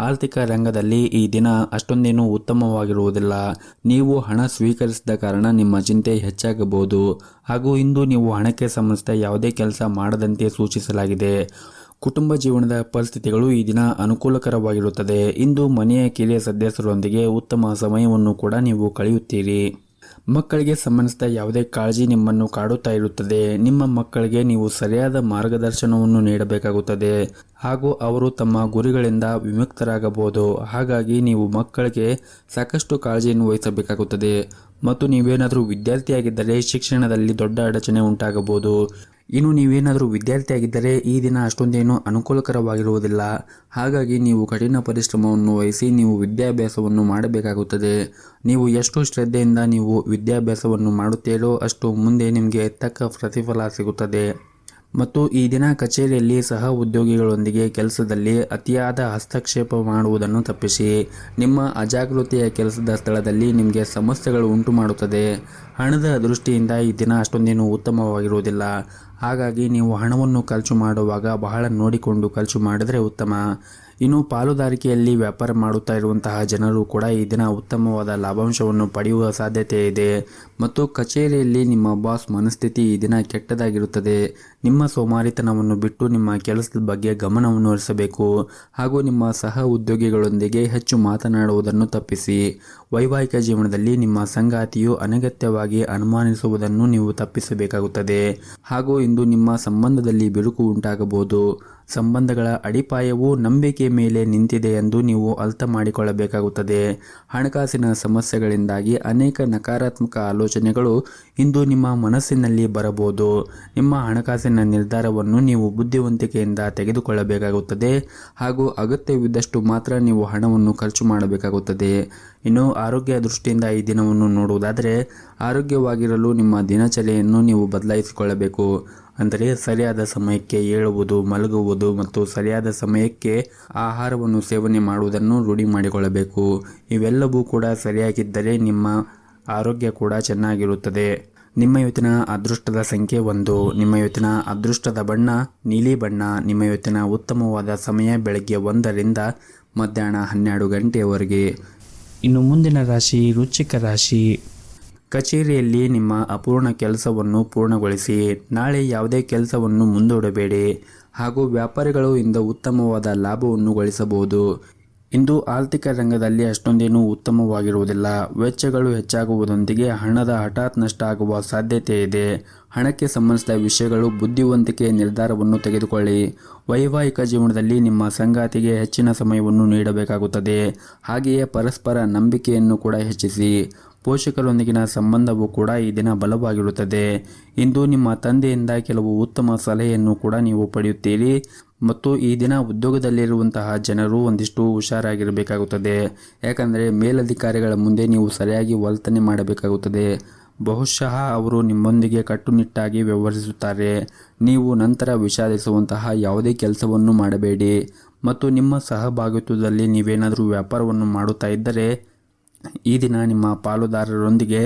ಆರ್ಥಿಕ ರಂಗದಲ್ಲಿ ಈ ದಿನ ಅಷ್ಟೊಂದೇನೂ ಉತ್ತಮವಾಗಿರುವುದಿಲ್ಲ. ನೀವು ಹಣ ಸ್ವೀಕರಿಸಿದ ಕಾರಣ ನಿಮ್ಮ ಚಿಂತೆ ಹೆಚ್ಚಾಗಬಹುದು ಹಾಗೂ ಇಂದು ನೀವು ಹಣಕ್ಕೆ ಸಂಬಂಧಿಸಿದ ಯಾವುದೇ ಕೆಲಸ ಮಾಡದಂತೆ ಸೂಚಿಸಲಾಗಿದೆ. ಕುಟುಂಬ ಜೀವನದ ಪರಿಸ್ಥಿತಿಗಳು ಈ ದಿನ ಅನುಕೂಲಕರವಾಗಿರುತ್ತದೆ. ಇಂದು ಮನೆಯ ಕಿರಿಯ ಸದಸ್ಯರೊಂದಿಗೆ ಉತ್ತಮ ಸಮಯವನ್ನು ಕೂಡ ನೀವು ಕಳೆಯುತ್ತೀರಿ. ಮಕ್ಕಳಿಗೆ ಸಂಬಂಧಿಸಿದ ಯಾವುದೇ ಕಾಳಜಿ ನಿಮ್ಮನ್ನು ಕಾಡುತ್ತಾ ಇರುತ್ತದೆ. ನಿಮ್ಮ ಮಕ್ಕಳಿಗೆ ನೀವು ಸರಿಯಾದ ಮಾರ್ಗದರ್ಶನವನ್ನು ನೀಡಬೇಕಾಗುತ್ತದೆ ಹಾಗೂ ಅವರು ತಮ್ಮ ಗುರಿಗಳಿಂದ ವಿಮುಕ್ತರಾಗಬಹುದು. ಹಾಗಾಗಿ ನೀವು ಮಕ್ಕಳಿಗೆ ಸಾಕಷ್ಟು ಕಾಳಜಿಯನ್ನು ವಹಿಸಬೇಕಾಗುತ್ತದೆ. ಮತ್ತು ನೀವೇನಾದರೂ ವಿದ್ಯಾರ್ಥಿಯಾಗಿದ್ದರೆ ಶಿಕ್ಷಣದಲ್ಲಿ ದೊಡ್ಡ ಅಡಚಣೆ ಉಂಟಾಗಬಹುದು. ಇನ್ನು ನೀವೇನಾದರೂ ವಿದ್ಯಾರ್ಥಿಯಾಗಿದ್ದರೆ ಈ ದಿನ ಅಷ್ಟೊಂದೇನು ಅನುಕೂಲಕರವಾಗಿರುವುದಿಲ್ಲ. ಹಾಗಾಗಿ ನೀವು ಕಠಿಣ ಪರಿಶ್ರಮವನ್ನು ವಹಿಸಿ ನೀವು ವಿದ್ಯಾಭ್ಯಾಸವನ್ನು ಮಾಡಬೇಕಾಗುತ್ತದೆ. ನೀವು ಎಷ್ಟು ಶ್ರದ್ಧೆಯಿಂದ ನೀವು ವಿದ್ಯಾಭ್ಯಾಸವನ್ನು ಮಾಡುತ್ತೀರೋ ಅಷ್ಟು ಮುಂದೆ ನಿಮಗೆ ತಕ್ಕ ಪ್ರತಿಫಲ ಸಿಗುತ್ತದೆ. ಮತ್ತು ಈ ದಿನ ಕಚೇರಿಯಲ್ಲಿ ಸಹ ಉದ್ಯೋಗಿಗಳೊಂದಿಗೆ ಕೆಲಸದಲ್ಲಿ ಅತಿಯಾದ ಹಸ್ತಕ್ಷೇಪ ಮಾಡುವುದನ್ನು ತಪ್ಪಿಸಿ. ನಿಮ್ಮ ಅಜಾಗೃತೆಯ ಕೆಲಸದ ಸ್ಥಳದಲ್ಲಿ ನಿಮಗೆ ಸಮಸ್ಯೆಗಳು ಉಂಟು ಮಾಡುತ್ತದೆ. ಹಣದ ದೃಷ್ಟಿಯಿಂದ ಈ ದಿನ ಅಷ್ಟೊಂದೇನು ಉತ್ತಮವಾಗಿರುವುದಿಲ್ಲ. ಹಾಗಾಗಿ ನೀವು ಹಣವನ್ನು ಖರ್ಚು ಮಾಡುವಾಗ ಬಹಳ ನೋಡಿಕೊಂಡು ಖರ್ಚು ಮಾಡಿದರೆ ಉತ್ತಮ. ಇನ್ನು ಪಾಲುದಾರಿಕೆಯಲ್ಲಿ ವ್ಯಾಪಾರ ಮಾಡುತ್ತಾ ಇರುವಂತಹ ಜನರು ಕೂಡ ಈ ದಿನ ಉತ್ತಮವಾದ ಲಾಭಾಂಶವನ್ನು ಪಡೆಯುವ ಸಾಧ್ಯತೆ ಇದೆ ಮತ್ತು ಕಚೇರಿಯಲ್ಲಿ ನಿಮ್ಮ ಬಾಸ್ ಮನಸ್ಥಿತಿ ಈ ದಿನ ಕೆಟ್ಟದಾಗಿರುತ್ತದೆ. ನಿಮ್ಮ ಸೋಮಾರಿತನವನ್ನು ಬಿಟ್ಟು ನಿಮ್ಮ ಕೆಲಸದ ಬಗ್ಗೆ ಗಮನವನ್ನು ಹರಿಸಬೇಕು ಹಾಗೂ ನಿಮ್ಮ ಸಹ ಉದ್ಯೋಗಿಗಳೊಂದಿಗೆ ಹೆಚ್ಚು ಮಾತನಾಡುವುದನ್ನು ತಪ್ಪಿಸಿ. ವೈವಾಹಿಕ ಜೀವನದಲ್ಲಿ ನಿಮ್ಮ ಸಂಗಾತಿಯು ಅನಗತ್ಯವಾಗಿ ಅನುಮಾನಿಸುವುದನ್ನು ನೀವು ತಪ್ಪಿಸಬೇಕಾಗುತ್ತದೆ ಹಾಗೂ ಇಂದು ನಿಮ್ಮ ಸಂಬಂಧದಲ್ಲಿ ಬಿರುಕು ಉಂಟಾಗಬಹುದು. ಸಂಬಂಧಗಳ ಅಡಿಪಾಯವು ನಂಬಿಕೆ ಮೇಲೆ ನಿಂತಿದೆ ಎಂದು ನೀವು ಅರ್ಥ ಮಾಡಿಕೊಳ್ಳಬೇಕಾಗುತ್ತದೆ. ಹಣಕಾಸಿನ ಸಮಸ್ಯೆಗಳಿಂದಾಗಿ ಅನೇಕ ನಕಾರಾತ್ಮಕ ಆಲೋಚನೆಗಳು ಇಂದು ನಿಮ್ಮ ಮನಸ್ಸಿನಲ್ಲಿ ಬರಬಹುದು. ನಿಮ್ಮ ಹಣಕಾಸಿನ ನಿರ್ಧಾರವನ್ನು ನೀವು ಬುದ್ಧಿವಂತಿಕೆಯಿಂದ ತೆಗೆದುಕೊಳ್ಳಬೇಕಾಗುತ್ತದೆ ಹಾಗೂ ಅಗತ್ಯವಿದ್ದಷ್ಟು ಮಾತ್ರ ನೀವು ಹಣವನ್ನು ಖರ್ಚು ಮಾಡಬೇಕಾಗುತ್ತದೆ. ಇನ್ನು ಆರೋಗ್ಯ ದೃಷ್ಟಿಯಿಂದ ಈ ದಿನವನ್ನು ನೋಡುವುದಾದರೆ, ಆರೋಗ್ಯವಾಗಿರಲು ನಿಮ್ಮ ದಿನಚರಿಯನ್ನು ನೀವು ಬದಲಾಯಿಸಿಕೊಳ್ಳಬೇಕು. ಅಂದರೆ ಸರಿಯಾದ ಸಮಯಕ್ಕೆ ಏಳುವುದು, ಮಲಗುವುದು ಮತ್ತು ಸರಿಯಾದ ಸಮಯಕ್ಕೆ ಆಹಾರವನ್ನು ಸೇವನೆ ಮಾಡುವುದನ್ನು ರೂಢಿ ಮಾಡಿಕೊಳ್ಳಬೇಕು. ಇವೆಲ್ಲವೂ ಕೂಡ ಸರಿಯಾಗಿದ್ದರೆ ನಿಮ್ಮ ಆರೋಗ್ಯ ಕೂಡ ಚೆನ್ನಾಗಿರುತ್ತದೆ. ನಿಮ್ಮ ಇವತ್ತಿನ ಅದೃಷ್ಟದ ಸಂಖ್ಯೆ 1. ನಿಮ್ಮ ಇವತ್ತಿನ ಅದೃಷ್ಟದ ಬಣ್ಣ ನೀಲಿ ಬಣ್ಣ. ನಿಮ್ಮ ಇವತ್ತಿನ ಉತ್ತಮವಾದ ಸಮಯ ಬೆಳಗ್ಗೆ 1ರಿಂದ ಮಧ್ಯಾಹ್ನ 12 ಗಂಟೆಯವರೆಗೆ. ಇನ್ನು ಮುಂದಿನ ರಾಶಿ ವೃಶ್ಚಿಕ ರಾಶಿ. ಕಚೇರಿಯಲ್ಲಿ ನಿಮ್ಮ ಅಪೂರ್ಣ ಕೆಲಸವನ್ನು ಪೂರ್ಣಗೊಳಿಸಿ. ನಾಳೆ ಯಾವುದೇ ಕೆಲಸವನ್ನು ಮುಂದೂಡಬೇಡಿ ಹಾಗೂ ವ್ಯಾಪಾರಿಗಳು ಇಂದು ಉತ್ತಮವಾದ ಲಾಭವನ್ನು ಗಳಿಸಬಹುದು. ಇಂದು ಆರ್ಥಿಕ ರಂಗದಲ್ಲಿ ಅಷ್ಟೊಂದೇನೂ ಉತ್ತಮವಾಗಿರುವುದಿಲ್ಲ. ವೆಚ್ಚಗಳು ಹೆಚ್ಚಾಗುವುದರೊಂದಿಗೆ ಹಣದ ಹಠಾತ್ ನಷ್ಟ ಆಗುವ ಸಾಧ್ಯತೆ ಇದೆ. ಹಣಕ್ಕೆ ಸಂಬಂಧಿಸಿದ ವಿಷಯಗಳು ಬುದ್ಧಿವಂತಿಕೆಯ ನಿರ್ಧಾರವನ್ನು ತೆಗೆದುಕೊಳ್ಳಿ. ವೈವಾಹಿಕ ಜೀವನದಲ್ಲಿ ನಿಮ್ಮ ಸಂಗಾತಿಗೆ ಹೆಚ್ಚಿನ ಸಮಯವನ್ನು ನೀಡಬೇಕಾಗುತ್ತದೆ. ಹಾಗೆಯೇ ಪರಸ್ಪರ ನಂಬಿಕೆಯನ್ನು ಕೂಡ ಹೆಚ್ಚಿಸಿ. ಪೋಷಕರೊಂದಿಗಿನ ಸಂಬಂಧವು ಕೂಡ ಈ ದಿನ ಬಲವಾಗಿರುತ್ತದೆ. ಇಂದು ನಿಮ್ಮ ತಂದೆಯಿಂದ ಕೆಲವು ಉತ್ತಮ ಸಲಹೆಯನ್ನು ಕೂಡ ನೀವು ಪಡೆಯುತ್ತೀರಿ ಮತ್ತು ಈ ದಿನ ಉದ್ಯೋಗದಲ್ಲಿರುವಂತಹ ಜನರು ಒಂದಿಷ್ಟು ಹುಷಾರಾಗಿರಬೇಕಾಗುತ್ತದೆ. ಯಾಕಂದರೆ ಮೇಲಧಿಕಾರಿಗಳ ಮುಂದೆ ನೀವು ಸರಿಯಾಗಿ ವರ್ತನೆ ಮಾಡಬೇಕಾಗುತ್ತದೆ. ಬಹುಶಃ ಅವರು ನಿಮ್ಮೊಂದಿಗೆ ಕಟ್ಟುನಿಟ್ಟಾಗಿ ವ್ಯವಹರಿಸುತ್ತಾರೆ. ನೀವು ನಂತರ ವಿಷಾದಿಸುವಂತಹ ಯಾವುದೇ ಕೆಲಸವನ್ನು ಮಾಡಬೇಡಿ ಮತ್ತು ನಿಮ್ಮ ಸಹಭಾಗಿತ್ವದಲ್ಲಿ ನೀವೇನಾದರೂ ವ್ಯಾಪಾರವನ್ನು ಮಾಡುತ್ತಾ ಇದ್ದರೆ ಈ ದಿನ ನಿಮ್ಮ ಪಾಲುದಾರರೊಂದಿಗೆ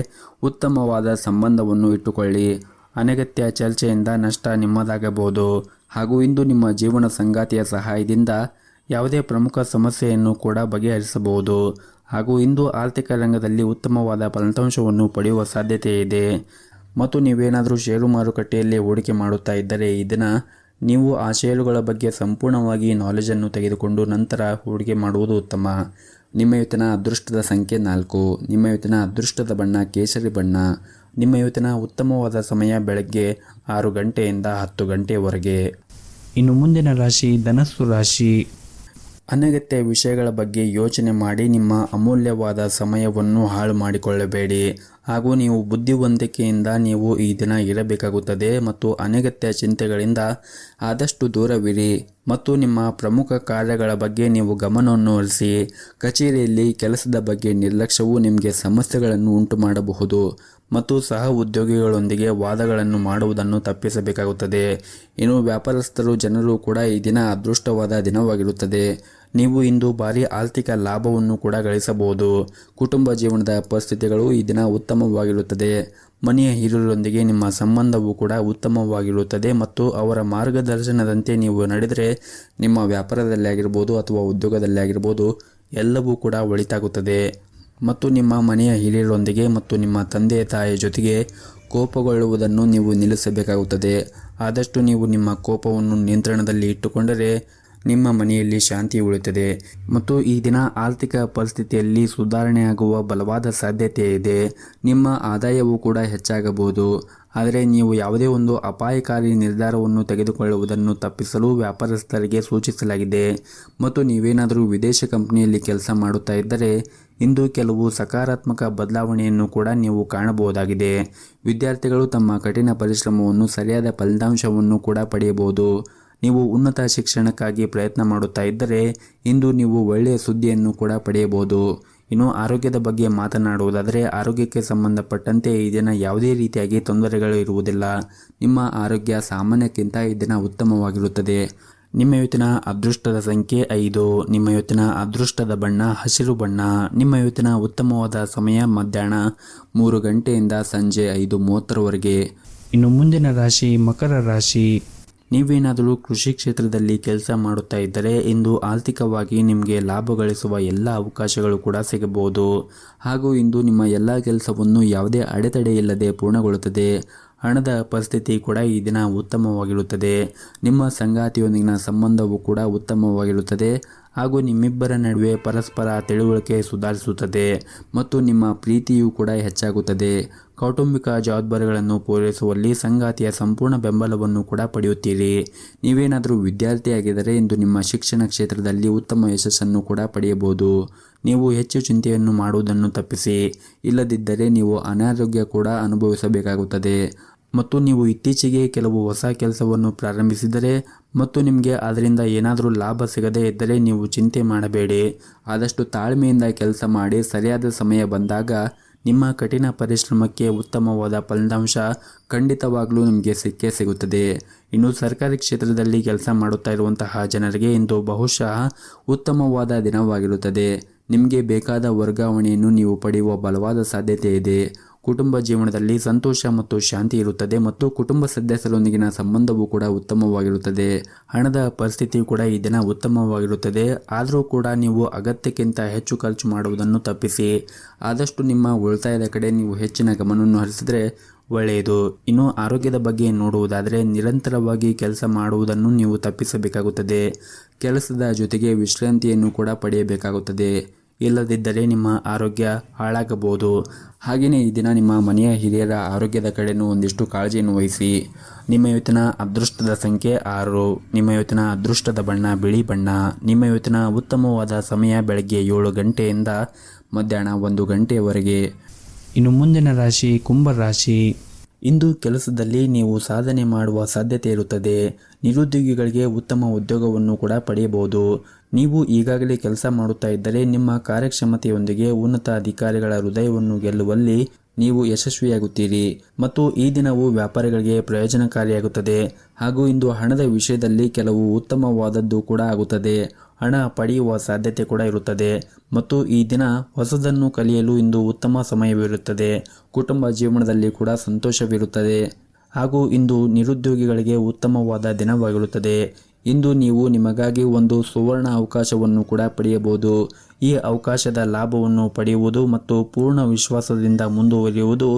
ಉತ್ತಮವಾದ ಸಂಬಂಧವನ್ನು ಇಟ್ಟುಕೊಳ್ಳಿ. ಅನಗತ್ಯ ಚರ್ಚೆಯಿಂದ ನಷ್ಟ ನಿಮ್ಮದಾಗಬಹುದು ಹಾಗೂ ಇಂದು ನಿಮ್ಮ ಜೀವನ ಸಂಗಾತಿಯ ಸಹಾಯದಿಂದ ಯಾವುದೇ ಪ್ರಮುಖ ಸಮಸ್ಯೆಯನ್ನು ಕೂಡ ಬಗೆಹರಿಸಬಹುದು ಹಾಗೂ ಇಂದು ಆರ್ಥಿಕ ರಂಗದಲ್ಲಿ ಉತ್ತಮವಾದ ಫಲಿತಾಂಶವನ್ನು ಪಡೆಯುವ ಸಾಧ್ಯತೆ ಇದೆ ಮತ್ತು ನೀವೇನಾದರೂ ಷೇರು ಮಾರುಕಟ್ಟೆಯಲ್ಲಿ ಹೂಡಿಕೆ ಮಾಡುತ್ತಾ ಇದ್ದರೆ ಈ ದಿನ ನೀವು ಆ ಷೇರುಗಳ ಬಗ್ಗೆ ಸಂಪೂರ್ಣವಾಗಿ ನಾಲೆಜನ್ನು ತೆಗೆದುಕೊಂಡು ನಂತರ ಹೂಡಿಕೆ ಮಾಡುವುದು ಉತ್ತಮ. ನಿಮ್ಮ ಇವತ್ತಿನ ಅದೃಷ್ಟದ ಸಂಖ್ಯೆ 4. ನಿಮ್ಮ ಇವತ್ತಿನ ಅದೃಷ್ಟದ ಬಣ್ಣ ಕೇಸರಿ ಬಣ್ಣ. ನಿಮ್ಮ ಇವತ್ತಿನ ಉತ್ತಮವಾದ ಸಮಯ ಬೆಳಗ್ಗೆ 6 ಗಂಟೆಯಿಂದ 10 ಗಂಟೆಯವರೆಗೆ. ಇನ್ನು ಮುಂದಿನ ರಾಶಿ ಧನಸ್ಸು ರಾಶಿ. ಅನಗತ್ಯ ವಿಷಯಗಳ ಬಗ್ಗೆ ಯೋಚನೆ ಮಾಡಿ ನಿಮ್ಮ ಅಮೂಲ್ಯವಾದ ಸಮಯವನ್ನು ಹಾಳು ಮಾಡಿಕೊಳ್ಳಬೇಡಿ ಹಾಗೂ ನೀವು ಬುದ್ಧಿವಂತಿಕೆಯಿಂದ ನೀವು ಈ ದಿನ ಇರಬೇಕಾಗುತ್ತದೆ ಮತ್ತು ಅನಗತ್ಯ ಚಿಂತೆಗಳಿಂದ ಆದಷ್ಟು ದೂರವಿರಿ ಮತ್ತು ನಿಮ್ಮ ಪ್ರಮುಖ ಕಾರ್ಯಗಳ ಬಗ್ಗೆ ನೀವು ಗಮನವನ್ನು ಹರಿಸಿ. ಕಚೇರಿಯಲ್ಲಿ ಕೆಲಸದ ಬಗ್ಗೆ ನಿರ್ಲಕ್ಷ್ಯವು ನಿಮಗೆ ಸಮಸ್ಯೆಗಳನ್ನು ಉಂಟು ಮಾಡಬಹುದು ಮತ್ತು ಸಹ ಉದ್ಯೋಗಿಗಳೊಂದಿಗೆ ವಾದಗಳನ್ನು ಮಾಡುವುದನ್ನು ತಪ್ಪಿಸಬೇಕಾಗುತ್ತದೆ. ಇನ್ನು ವ್ಯಾಪಾರಸ್ಥರು ಜನರು ಕೂಡ ಈ ದಿನ ಅದೃಷ್ಟವಾದ ದಿನವಾಗಿರುತ್ತದೆ. ನೀವು ಇಂದು ಭಾರಿ ಆರ್ಥಿಕ ಲಾಭವನ್ನು ಕೂಡ ಗಳಿಸಬಹುದು. ಕುಟುಂಬ ಜೀವನದ ಪರಿಸ್ಥಿತಿಗಳು ಈ ದಿನ ಉತ್ತಮವಾಗಿರುತ್ತದೆ. ಮನೆಯ ಹಿರಿಯರೊಂದಿಗೆ ನಿಮ್ಮ ಸಂಬಂಧವು ಕೂಡ ಉತ್ತಮವಾಗಿರುತ್ತದೆ ಮತ್ತು ಅವರ ಮಾರ್ಗದರ್ಶನದಂತೆ ನೀವು ನಡೆದರೆ ನಿಮ್ಮ ವ್ಯಾಪಾರದಲ್ಲಿ ಆಗಿರ್ಬೋದು ಅಥವಾ ಉದ್ಯೋಗದಲ್ಲಿ ಆಗಿರ್ಬೋದು ಎಲ್ಲವೂ ಕೂಡ ಒಳಿತಾಗುತ್ತದೆ. ಮತ್ತು ನಿಮ್ಮ ಮನೆಯ ಹಿರಿಯರೊಂದಿಗೆ ಮತ್ತು ನಿಮ್ಮ ತಂದೆ ತಾಯಿಯ ಜೊತೆಗೆ ಕೋಪಗೊಳ್ಳುವುದನ್ನು ನೀವು ನಿಲ್ಲಿಸಬೇಕಾಗುತ್ತದೆ. ಆದಷ್ಟು ನೀವು ನಿಮ್ಮ ಕೋಪವನ್ನು ನಿಯಂತ್ರಣದಲ್ಲಿ ಇಟ್ಟುಕೊಂಡರೆ ನಿಮ್ಮ ಮನೆಯಲ್ಲಿ ಶಾಂತಿ ಉಳಿಯುತ್ತದೆ ಮತ್ತು ಈ ದಿನ ಆರ್ಥಿಕ ಪರಿಸ್ಥಿತಿಯಲ್ಲಿ ಸುಧಾರಣೆಯಾಗುವ ಬಲವಾದ ಸಾಧ್ಯತೆ ಇದೆ. ನಿಮ್ಮ ಆದಾಯವೂ ಕೂಡ ಹೆಚ್ಚಾಗಬಹುದು. ಆದರೆ ನೀವು ಯಾವುದೇ ಒಂದು ಅಪಾಯಕಾರಿ ನಿರ್ಧಾರವನ್ನು ತೆಗೆದುಕೊಳ್ಳುವುದನ್ನು ತಪ್ಪಿಸಲು ವ್ಯಾಪಾರಸ್ಥರಿಗೆ ಸೂಚಿಸಲಾಗಿದೆ ಮತ್ತು ನೀವೇನಾದರೂ ವಿದೇಶಿ ಕಂಪನಿಯಲ್ಲಿ ಕೆಲಸ ಮಾಡುತ್ತಾ ಇದ್ದರೆ ಇಂದು ಕೆಲವು ಸಕಾರಾತ್ಮಕ ಬದಲಾವಣೆಯನ್ನು ಕೂಡ ನೀವು ಕಾಣಬಹುದಾಗಿದೆ. ವಿದ್ಯಾರ್ಥಿಗಳು ತಮ್ಮ ಕಠಿಣ ಪರಿಶ್ರಮವನ್ನು ಸರಿಯಾದ ಫಲಿತಾಂಶವನ್ನು ಕೂಡ ಪಡೆಯಬಹುದು. ನೀವು ಉನ್ನತ ಶಿಕ್ಷಣಕ್ಕಾಗಿ ಪ್ರಯತ್ನ ಮಾಡುತ್ತಾ ಇದ್ದರೆ ಇಂದು ನೀವು ಒಳ್ಳೆಯ ಸುದ್ದಿಯನ್ನು ಕೂಡ ಪಡೆಯಬಹುದು. ಇನ್ನು ಆರೋಗ್ಯದ ಬಗ್ಗೆ ಮಾತನಾಡುವುದಾದರೆ ಆರೋಗ್ಯಕ್ಕೆ ಸಂಬಂಧಪಟ್ಟಂತೆ ಈ ದಿನ ಯಾವುದೇ ರೀತಿಯಾಗಿ ತೊಂದರೆಗಳು ಇರುವುದಿಲ್ಲ. ನಿಮ್ಮ ಆರೋಗ್ಯ ಸಾಮಾನ್ಯಕ್ಕಿಂತ ಈ ದಿನ ಉತ್ತಮವಾಗಿರುತ್ತದೆ. ನಿಮ್ಮ ಇವತ್ತಿನ ಅದೃಷ್ಟದ ಸಂಖ್ಯೆ 5. ನಿಮ್ಮ ಇವತ್ತಿನ ಅದೃಷ್ಟದ ಬಣ್ಣ ಹಸಿರು ಬಣ್ಣ. ನಿಮ್ಮ ಇವತ್ತಿನ ಉತ್ತಮವಾದ ಸಮಯ ಮಧ್ಯಾಹ್ನ 3 ಗಂಟೆಯಿಂದ ಸಂಜೆ 5:30ವರೆಗೆ. ಇನ್ನು ಮುಂದಿನ ರಾಶಿ ಮಕರ ರಾಶಿ. ನೀವೇನಾದರೂ ಕೃಷಿ ಕ್ಷೇತ್ರದಲ್ಲಿ ಕೆಲಸ ಮಾಡುತ್ತಾ ಇದ್ದರೆ ಇಂದು ಆರ್ಥಿಕವಾಗಿ ನಿಮಗೆ ಲಾಭ ಗಳಿಸುವ ಎಲ್ಲ ಅವಕಾಶಗಳು ಕೂಡ ಸಿಗಬಹುದು. ಹಾಗೂ ಇಂದು ನಿಮ್ಮ ಎಲ್ಲ ಕೆಲಸವನ್ನು ಯಾವುದೇ ಅಡೆತಡೆ ಇಲ್ಲದೆ ಪೂರ್ಣಗೊಳ್ಳುತ್ತದೆ. ಹಣದ ಪರಿಸ್ಥಿತಿ ಕೂಡ ಈ ದಿನ ಉತ್ತಮವಾಗಿರುತ್ತದೆ. ನಿಮ್ಮ ಸಂಗಾತಿಯೊಂದಿಗಿನ ಸಂಬಂಧವು ಕೂಡ ಉತ್ತಮವಾಗಿರುತ್ತದೆ. ಹಾಗೂ ನಿಮ್ಮಿಬ್ಬರ ನಡುವೆ ಪರಸ್ಪರ ತಿಳುವಳಿಕೆ ಸುಧಾರಿಸುತ್ತದೆ ಮತ್ತು ನಿಮ್ಮ ಪ್ರೀತಿಯೂ ಕೂಡ ಹೆಚ್ಚಾಗುತ್ತದೆ. ಕೌಟುಂಬಿಕ ಜವಾಬ್ದಾರಿಗಳನ್ನು ಪೂರೈಸುವಲ್ಲಿ ಸಂಗಾತಿಯ ಸಂಪೂರ್ಣ ಬೆಂಬಲವನ್ನು ಕೂಡ ಪಡೆಯುತ್ತೀರಿ. ನೀವೇನಾದರೂ ವಿದ್ಯಾರ್ಥಿಯಾಗಿದ್ದರೆ ಇಂದು ನಿಮ್ಮ ಶಿಕ್ಷಣ ಕ್ಷೇತ್ರದಲ್ಲಿ ಉತ್ತಮ ಯಶಸ್ಸನ್ನು ಕೂಡ ಪಡೆಯಬಹುದು. ನೀವು ಹೆಚ್ಚು ಚಿಂತೆಯನ್ನು ಮಾಡುವುದನ್ನು ತಪ್ಪಿಸಿ, ಇಲ್ಲದಿದ್ದರೆ ನೀವು ಅನಾರೋಗ್ಯ ಕೂಡ ಅನುಭವಿಸಬೇಕಾಗುತ್ತದೆ. ಮತ್ತು ನೀವು ಇತ್ತೀಚೆಗೆ ಕೆಲವು ಹೊಸ ಕೆಲಸವನ್ನು ಪ್ರಾರಂಭಿಸಿದರೆ ಮತ್ತು ನಿಮಗೆ ಅದರಿಂದ ಏನಾದರೂ ಲಾಭ ಸಿಗದೇ ಇದ್ದರೆ ನೀವು ಚಿಂತೆ ಮಾಡಬೇಡಿ. ಆದಷ್ಟು ತಾಳ್ಮೆಯಿಂದ ಕೆಲಸ ಮಾಡಿ, ಸರಿಯಾದ ಸಮಯ ಬಂದಾಗ ನಿಮ್ಮ ಕಠಿಣ ಪರಿಶ್ರಮಕ್ಕೆ ಉತ್ತಮವಾದ ಫಲಿತಾಂಶ ಖಂಡಿತವಾಗಲೂ ನಿಮಗೆ ಸಿಕ್ಕೇ ಸಿಗುತ್ತದೆ. ಇನ್ನು ಸರ್ಕಾರಿ ಕ್ಷೇತ್ರದಲ್ಲಿ ಕೆಲಸ ಮಾಡುತ್ತಾ ಇರುವಂತಹ ಜನರಿಗೆ ಇಂದು ಬಹುಶಃ ಉತ್ತಮವಾದ ದಿನವಾಗಿರುತ್ತದೆ. ನಿಮಗೆ ಬೇಕಾದ ವರ್ಗಾವಣೆಯನ್ನು ನೀವು ಪಡೆಯುವ ಬಲವಾದ ಸಾಧ್ಯತೆ ಇದೆ. ಕುಟುಂಬ ಜೀವನದಲ್ಲಿ ಸಂತೋಷ ಮತ್ತು ಶಾಂತಿ ಇರುತ್ತದೆ ಮತ್ತು ಕುಟುಂಬ ಸದಸ್ಯರೊಂದಿಗಿನ ಸಂಬಂಧವೂ ಕೂಡ ಉತ್ತಮವಾಗಿರುತ್ತದೆ. ಹಣದ ಪರಿಸ್ಥಿತಿ ಕೂಡ ಈ ದಿನ ಉತ್ತಮವಾಗಿರುತ್ತದೆ. ಆದರೂ ಕೂಡ ನೀವು ಅಗತ್ಯಕ್ಕಿಂತ ಹೆಚ್ಚು ಖರ್ಚು ಮಾಡುವುದನ್ನು ತಪ್ಪಿಸಿ, ಆದಷ್ಟು ನಿಮ್ಮ ಉಳಿತಾಯದ ಕಡೆ ನೀವು ಹೆಚ್ಚಿನ ಗಮನವನ್ನು ಹರಿಸಿದರೆ ಒಳ್ಳೆಯದು. ಇನ್ನು ಆರೋಗ್ಯದ ಬಗ್ಗೆ ನೋಡುವುದಾದರೆ ನಿರಂತರವಾಗಿ ಕೆಲಸ ಮಾಡುವುದನ್ನು ನೀವು ತಪ್ಪಿಸಬೇಕಾಗುತ್ತದೆ. ಕೆಲಸದ ಜೊತೆಗೆ ವಿಶ್ರಾಂತಿಯನ್ನು ಕೂಡ ಪಡೆಯಬೇಕಾಗುತ್ತದೆ. ಇಲ್ಲದಿದ್ದರೆ ನಿಮ್ಮ ಆರೋಗ್ಯ ಹಾಳಾಗಬಹುದು. ಹಾಗೆಯೇ ಈ ದಿನ ನಿಮ್ಮ ಮನೆಯ ಹಿರಿಯರ ಆರೋಗ್ಯದ ಕಡೆಯೂ ಒಂದಿಷ್ಟು ಕಾಳಜಿಯನ್ನು ವಹಿಸಿ. ನಿಮ್ಮ ಇವತ್ತಿನ ಅದೃಷ್ಟದ ಸಂಖ್ಯೆ 6. ನಿಮ್ಮ ಇವತ್ತಿನ ಅದೃಷ್ಟದ ಬಣ್ಣ ಬಿಳಿ ಬಣ್ಣ. ನಿಮ್ಮ ಇವತ್ತಿನ ಉತ್ತಮವಾದ ಸಮಯ ಬೆಳಗ್ಗೆ 7 ಗಂಟೆಯಿಂದ ಮಧ್ಯಾಹ್ನ 1 ಗಂಟೆಯವರೆಗೆ. ಇನ್ನು ಮುಂದಿನ ರಾಶಿ ಕುಂಭ ರಾಶಿ. ಇಂದು ಕೆಲಸದಲ್ಲಿ ನೀವು ಸಾಧನೆ ಮಾಡುವ ಸಾಧ್ಯತೆ ಇರುತ್ತದೆ. ನಿರುದ್ಯೋಗಿಗಳಿಗೆ ಉತ್ತಮ ಉದ್ಯೋಗವನ್ನು ಕೂಡ ಪಡೆಯಬಹುದು. ನೀವು ಈಗಾಗಲೇ ಕೆಲಸ ಮಾಡುತ್ತಾ ಇದ್ದರೆ ನಿಮ್ಮ ಕಾರ್ಯಕ್ಷಮತೆಯೊಂದಿಗೆ ಉನ್ನತ ಅಧಿಕಾರಿಗಳ ಹೃದಯವನ್ನು ಗೆಲ್ಲುವಲ್ಲಿ ನೀವು ಯಶಸ್ವಿಯಾಗುತ್ತೀರಿ ಮತ್ತು ಈ ದಿನವು ವ್ಯಾಪಾರಿಗಳಿಗೆ ಪ್ರಯೋಜನಕಾರಿಯಾಗುತ್ತದೆ. ಹಾಗೂ ಇಂದು ಹಣದ ವಿಷಯದಲ್ಲಿ ಕೆಲವು ಉತ್ತಮವಾದದ್ದು ಕೂಡ ಆಗುತ್ತದೆ. ಹಣ ಪಡೆಯುವ ಸಾಧ್ಯತೆ ಕೂಡ ಇರುತ್ತದೆ ಮತ್ತು ಈ ದಿನ ಹೊಸದನ್ನು ಕಲಿಯಲು ಇಂದು ಉತ್ತಮ ಸಮಯವಿರುತ್ತದೆ. ಕುಟುಂಬ ಜೀವನದಲ್ಲಿ ಕೂಡ ಸಂತೋಷವಿರುತ್ತದೆ. ಹಾಗೂ ಇಂದು ನಿರುದ್ಯೋಗಿಗಳಿಗೆ ಉತ್ತಮವಾದ ದಿನವಾಗಿರುತ್ತದೆ. ಇಂದು ನೀವು ನಿಮಗಾಗಿ ಒಂದು ಸುವರ್ಣ ಅವಕಾಶವನ್ನು ಕೂಡ ಪಡೆಯಬಹುದು. ಈ ಅವಕಾಶದ ಲಾಭವನ್ನು ಪಡೆಯುವುದು ಮತ್ತು ಪೂರ್ಣ ವಿಶ್ವಾಸದಿಂದ ಮುಂದುವರಿಯುವುದು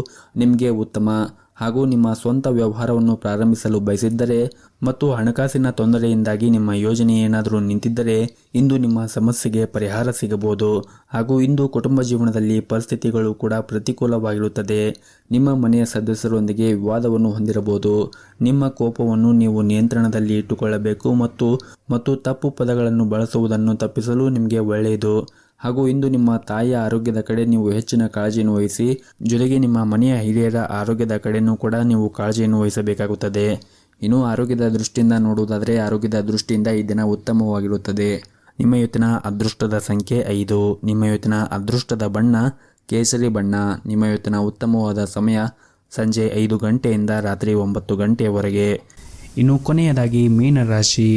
ನಿಮಗೆ ಉತ್ತಮ. ಹಾಗೂ ನಿಮ್ಮ ಸ್ವಂತ ವ್ಯವಹಾರವನ್ನು ಪ್ರಾರಂಭಿಸಲು ಬಯಸಿದ್ದರೆ ಮತ್ತು ಹಣಕಾಸಿನ ತೊಂದರೆಯಿಂದಾಗಿ ನಿಮ್ಮ ಯೋಜನೆ ಏನಾದರೂ ನಿಂತಿದ್ದರೆ ಇಂದು ನಿಮ್ಮ ಸಮಸ್ಯೆಗೆ ಪರಿಹಾರ ಸಿಗಬಹುದು. ಹಾಗೂ ಇಂದು ಕುಟುಂಬ ಜೀವನದಲ್ಲಿ ಪರಿಸ್ಥಿತಿಗಳು ಕೂಡ ಪ್ರತಿಕೂಲವಾಗಿರುತ್ತದೆ. ನಿಮ್ಮ ಮನೆಯ ಸದಸ್ಯರೊಂದಿಗೆ ವಿವಾದವನ್ನು ಹೊಂದಿರಬಹುದು. ನಿಮ್ಮ ಕೋಪವನ್ನು ನೀವು ನಿಯಂತ್ರಣದಲ್ಲಿ ಇಟ್ಟುಕೊಳ್ಳಬೇಕು ಮತ್ತು ತಪ್ಪು ಪದಗಳನ್ನು ಬಳಸುವುದನ್ನು ತಪ್ಪಿಸಲು ನಿಮಗೆ ಒಳ್ಳೆಯದು. ಹಾಗೂ ಇಂದು ನಿಮ್ಮ ತಾಯಿಯ ಆರೋಗ್ಯದ ಕಡೆ ನೀವು ಹೆಚ್ಚಿನ ಕಾಳಜಿಯನ್ನು ವಹಿಸಿ, ಜೊತೆಗೆ ನಿಮ್ಮ ಮನೆಯ ಹಿರಿಯರ ಆರೋಗ್ಯದ ಕಡೆಯೂ ಕೂಡ ನೀವು ಕಾಳಜಿಯನ್ನು ವಹಿಸಬೇಕಾಗುತ್ತದೆ. ಇನ್ನು ಆರೋಗ್ಯದ ದೃಷ್ಟಿಯಿಂದ ನೋಡುವುದಾದರೆ ಆರೋಗ್ಯದ ದೃಷ್ಟಿಯಿಂದ ಈ ದಿನ ಉತ್ತಮವಾಗಿರುತ್ತದೆ. ನಿಮ್ಮ ಇವತ್ತಿನ ಅದೃಷ್ಟದ ಸಂಖ್ಯೆ 5. ನಿಮ್ಮ ಇವತ್ತಿನ ಅದೃಷ್ಟದ ಬಣ್ಣ ಕೇಸರಿ ಬಣ್ಣ. ನಿಮ್ಮ ಇವತ್ತಿನ ಉತ್ತಮವಾದ ಸಮಯ ಸಂಜೆ 5 ಗಂಟೆಯಿಂದ ರಾತ್ರಿ 9 ಗಂಟೆಯವರೆಗೆ. ಇನ್ನು ಕೊನೆಯದಾಗಿ ಮೀನರಾಶಿ.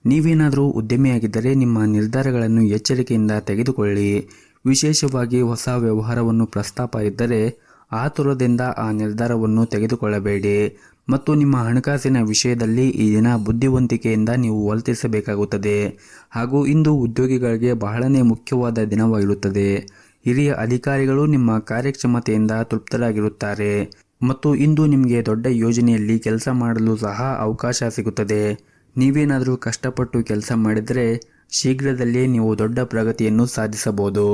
ನೀವೇನಾದರೂ ಉದ್ಯಮಿಯಾಗಿದ್ದರೆ ನಿಮ್ಮ ನಿರ್ಧಾರಗಳನ್ನು ಎಚ್ಚರಿಕೆಯಿಂದ ತೆಗೆದುಕೊಳ್ಳಿ. ವಿಶೇಷವಾಗಿ ಹೊಸ ವ್ಯವಹಾರವನ್ನು ಪ್ರಸ್ತಾಪ ಇದ್ದರೆ ಆತುರದಿಂದ ಆ ನಿರ್ಧಾರವನ್ನು ತೆಗೆದುಕೊಳ್ಳಬೇಡಿ. ಮತ್ತು ನಿಮ್ಮ ಹಣಕಾಸಿನ ವಿಷಯದಲ್ಲಿ ಈ ದಿನ ಬುದ್ಧಿವಂತಿಕೆಯಿಂದ ನೀವು ವರ್ತಿಸಬೇಕಾಗುತ್ತದೆ. ಹಾಗೂ ಇಂದು ಉದ್ಯೋಗಿಗಳಿಗೆ ಬಹಳನೇ ಮುಖ್ಯವಾದ ದಿನವಾಗಿರುತ್ತದೆ. ಹಿರಿಯ ಅಧಿಕಾರಿಗಳು ನಿಮ್ಮ ಕಾರ್ಯಕ್ಷಮತೆಯಿಂದ ತೃಪ್ತರಾಗಿರುತ್ತಾರೆ ಮತ್ತು ಇಂದು ನಿಮಗೆ ದೊಡ್ಡ ಯೋಜನೆಯಲ್ಲಿ ಕೆಲಸ ಮಾಡಲು ಸಹ ಅವಕಾಶ ಸಿಗುತ್ತದೆ. ನೀವೇನಾದರೂ ಕಷ್ಟಪಟ್ಟು ಕೆಲಸ ಮಾಡಿದರೆ ಶೀಘ್ರದಲ್ಲೇ ನೀವು ದೊಡ್ಡ ಪ್ರಗತಿಯನ್ನು ಸಾಧಿಸಬಹುದು.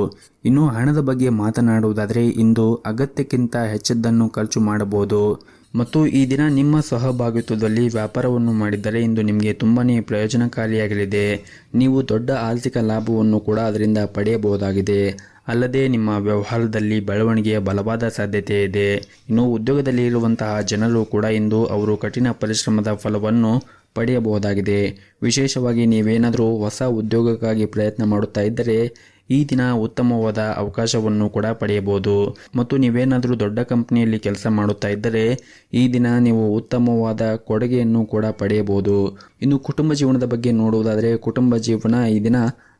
ಇನ್ನು ಹಣದ ಬಗ್ಗೆ ಮಾತನಾಡುವುದಾದರೆ ಇಂದು ಅಗತ್ಯಕ್ಕಿಂತ ಹೆಚ್ಚದ್ದನ್ನು ಖರ್ಚು ಮಾಡಬಹುದು. ಮತ್ತು ಈ ದಿನ ನಿಮ್ಮ ಸಹಭಾಗಿತ್ವದಲ್ಲಿ ವ್ಯಾಪಾರವನ್ನು ಮಾಡಿದ್ದರೆ ಇಂದು ನಿಮಗೆ ತುಂಬಾ ಪ್ರಯೋಜನಕಾರಿಯಾಗಲಿದೆ. ನೀವು ದೊಡ್ಡ ಆರ್ಥಿಕ ಲಾಭವನ್ನು ಕೂಡ ಅದರಿಂದ ಪಡೆಯಬಹುದಾಗಿದೆ. ಅಲ್ಲದೆ ನಿಮ್ಮ ವ್ಯವಹಾರದಲ್ಲಿ ಬೆಳವಣಿಗೆಯ ಬಲವಾದ ಸಾಧ್ಯತೆ ಇದೆ. ಇನ್ನು ಉದ್ಯೋಗದಲ್ಲಿ ಇರುವಂತಹ ಜನರು ಕೂಡ ಇಂದು ಅವರು ಕಠಿಣ ಪರಿಶ್ರಮದ ಫಲವನ್ನು ಪಡೆಯಬಹುದಾಗಿದೆ. ವಿಶೇಷವಾಗಿ ನೀವೇನಾದರೂ ಹೊಸ ಉದ್ಯೋಗಕ್ಕಾಗಿ ಪ್ರಯತ್ನ ಮಾಡುತ್ತಾ ಇದ್ದರೆ ಈ ದಿನ ಉತ್ತಮವಾದ ಅವಕಾಶವನ್ನು ಕೂಡ ಪಡೆಯಬಹುದು. ಮತ್ತು ನೀವೇನಾದರೂ ದೊಡ್ಡ ಕಂಪನಿಯಲ್ಲಿ ಕೆಲಸ ಮಾಡುತ್ತಾ ಇದ್ದರೆ ಈ ದಿನ ನೀವು ಉತ್ತಮವಾದ ಕೊಡುಗೆಯನ್ನು ಕೂಡ ಪಡೆಯಬಹುದು. ಇನ್ನು ಕುಟುಂಬ ಜೀವನದ ಬಗ್ಗೆ ನೋಡುವುದಾದರೆ ಕುಟುಂಬ ಜೀವನ ಈ ದಿನ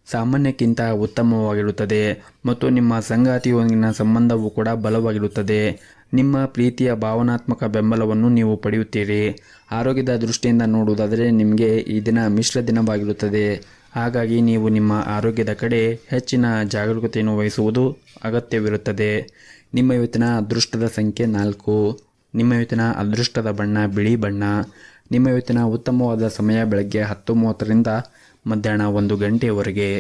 ಸಾಮಾನ್ಯಕ್ಕಿಂತ ಉತ್ತಮವಾಗಿರುತ್ತದೆ ಮತ್ತು ನಿಮ್ಮ ಸಂಗಾತಿಯೊಂದಿಗಿನ ಸಂಬಂಧವೂ ಕೂಡ ಬಲವಾಗಿರುತ್ತದೆ. ನಿಮ್ಮ ಪ್ರೀತಿಯ ಭಾವನಾತ್ಮಕ ಬೆಂಬಲವನ್ನು ನೀವು ಪಡೆಯುತ್ತೀರಿ. ಆರೋಗ್ಯದ ದೃಷ್ಟಿಯಿಂದ ನೋಡುವುದಾದರೆ ನಿಮಗೆ ಈ ದಿನ ಮಿಶ್ರ ದಿನವಾಗಿರುತ್ತದೆ. ಹಾಗಾಗಿ ನೀವು ನಿಮ್ಮ ಆರೋಗ್ಯದ ಕಡೆ ಹೆಚ್ಚಿನ ಜಾಗರೂಕತೆಯನ್ನು ವಹಿಸುವುದು ಅಗತ್ಯವಿರುತ್ತದೆ. ನಿಮ್ಮ ಇವತ್ತಿನ ಅದೃಷ್ಟದ ಸಂಖ್ಯೆ 4. ನಿಮ್ಮ ಇವತ್ತಿನ ಅದೃಷ್ಟದ ಬಣ್ಣ ಬಿಳಿ ಬಣ್ಣ. ನಿಮ್ಮ ಇವತ್ತಿನ ಉತ್ತಮವಾದ ಸಮಯ ಬೆಳಗ್ಗೆ 10:30ರಿಂದ ಮಧ್ಯಾಹ್ನ 1 ಗಂಟೆಯವರೆಗೆ.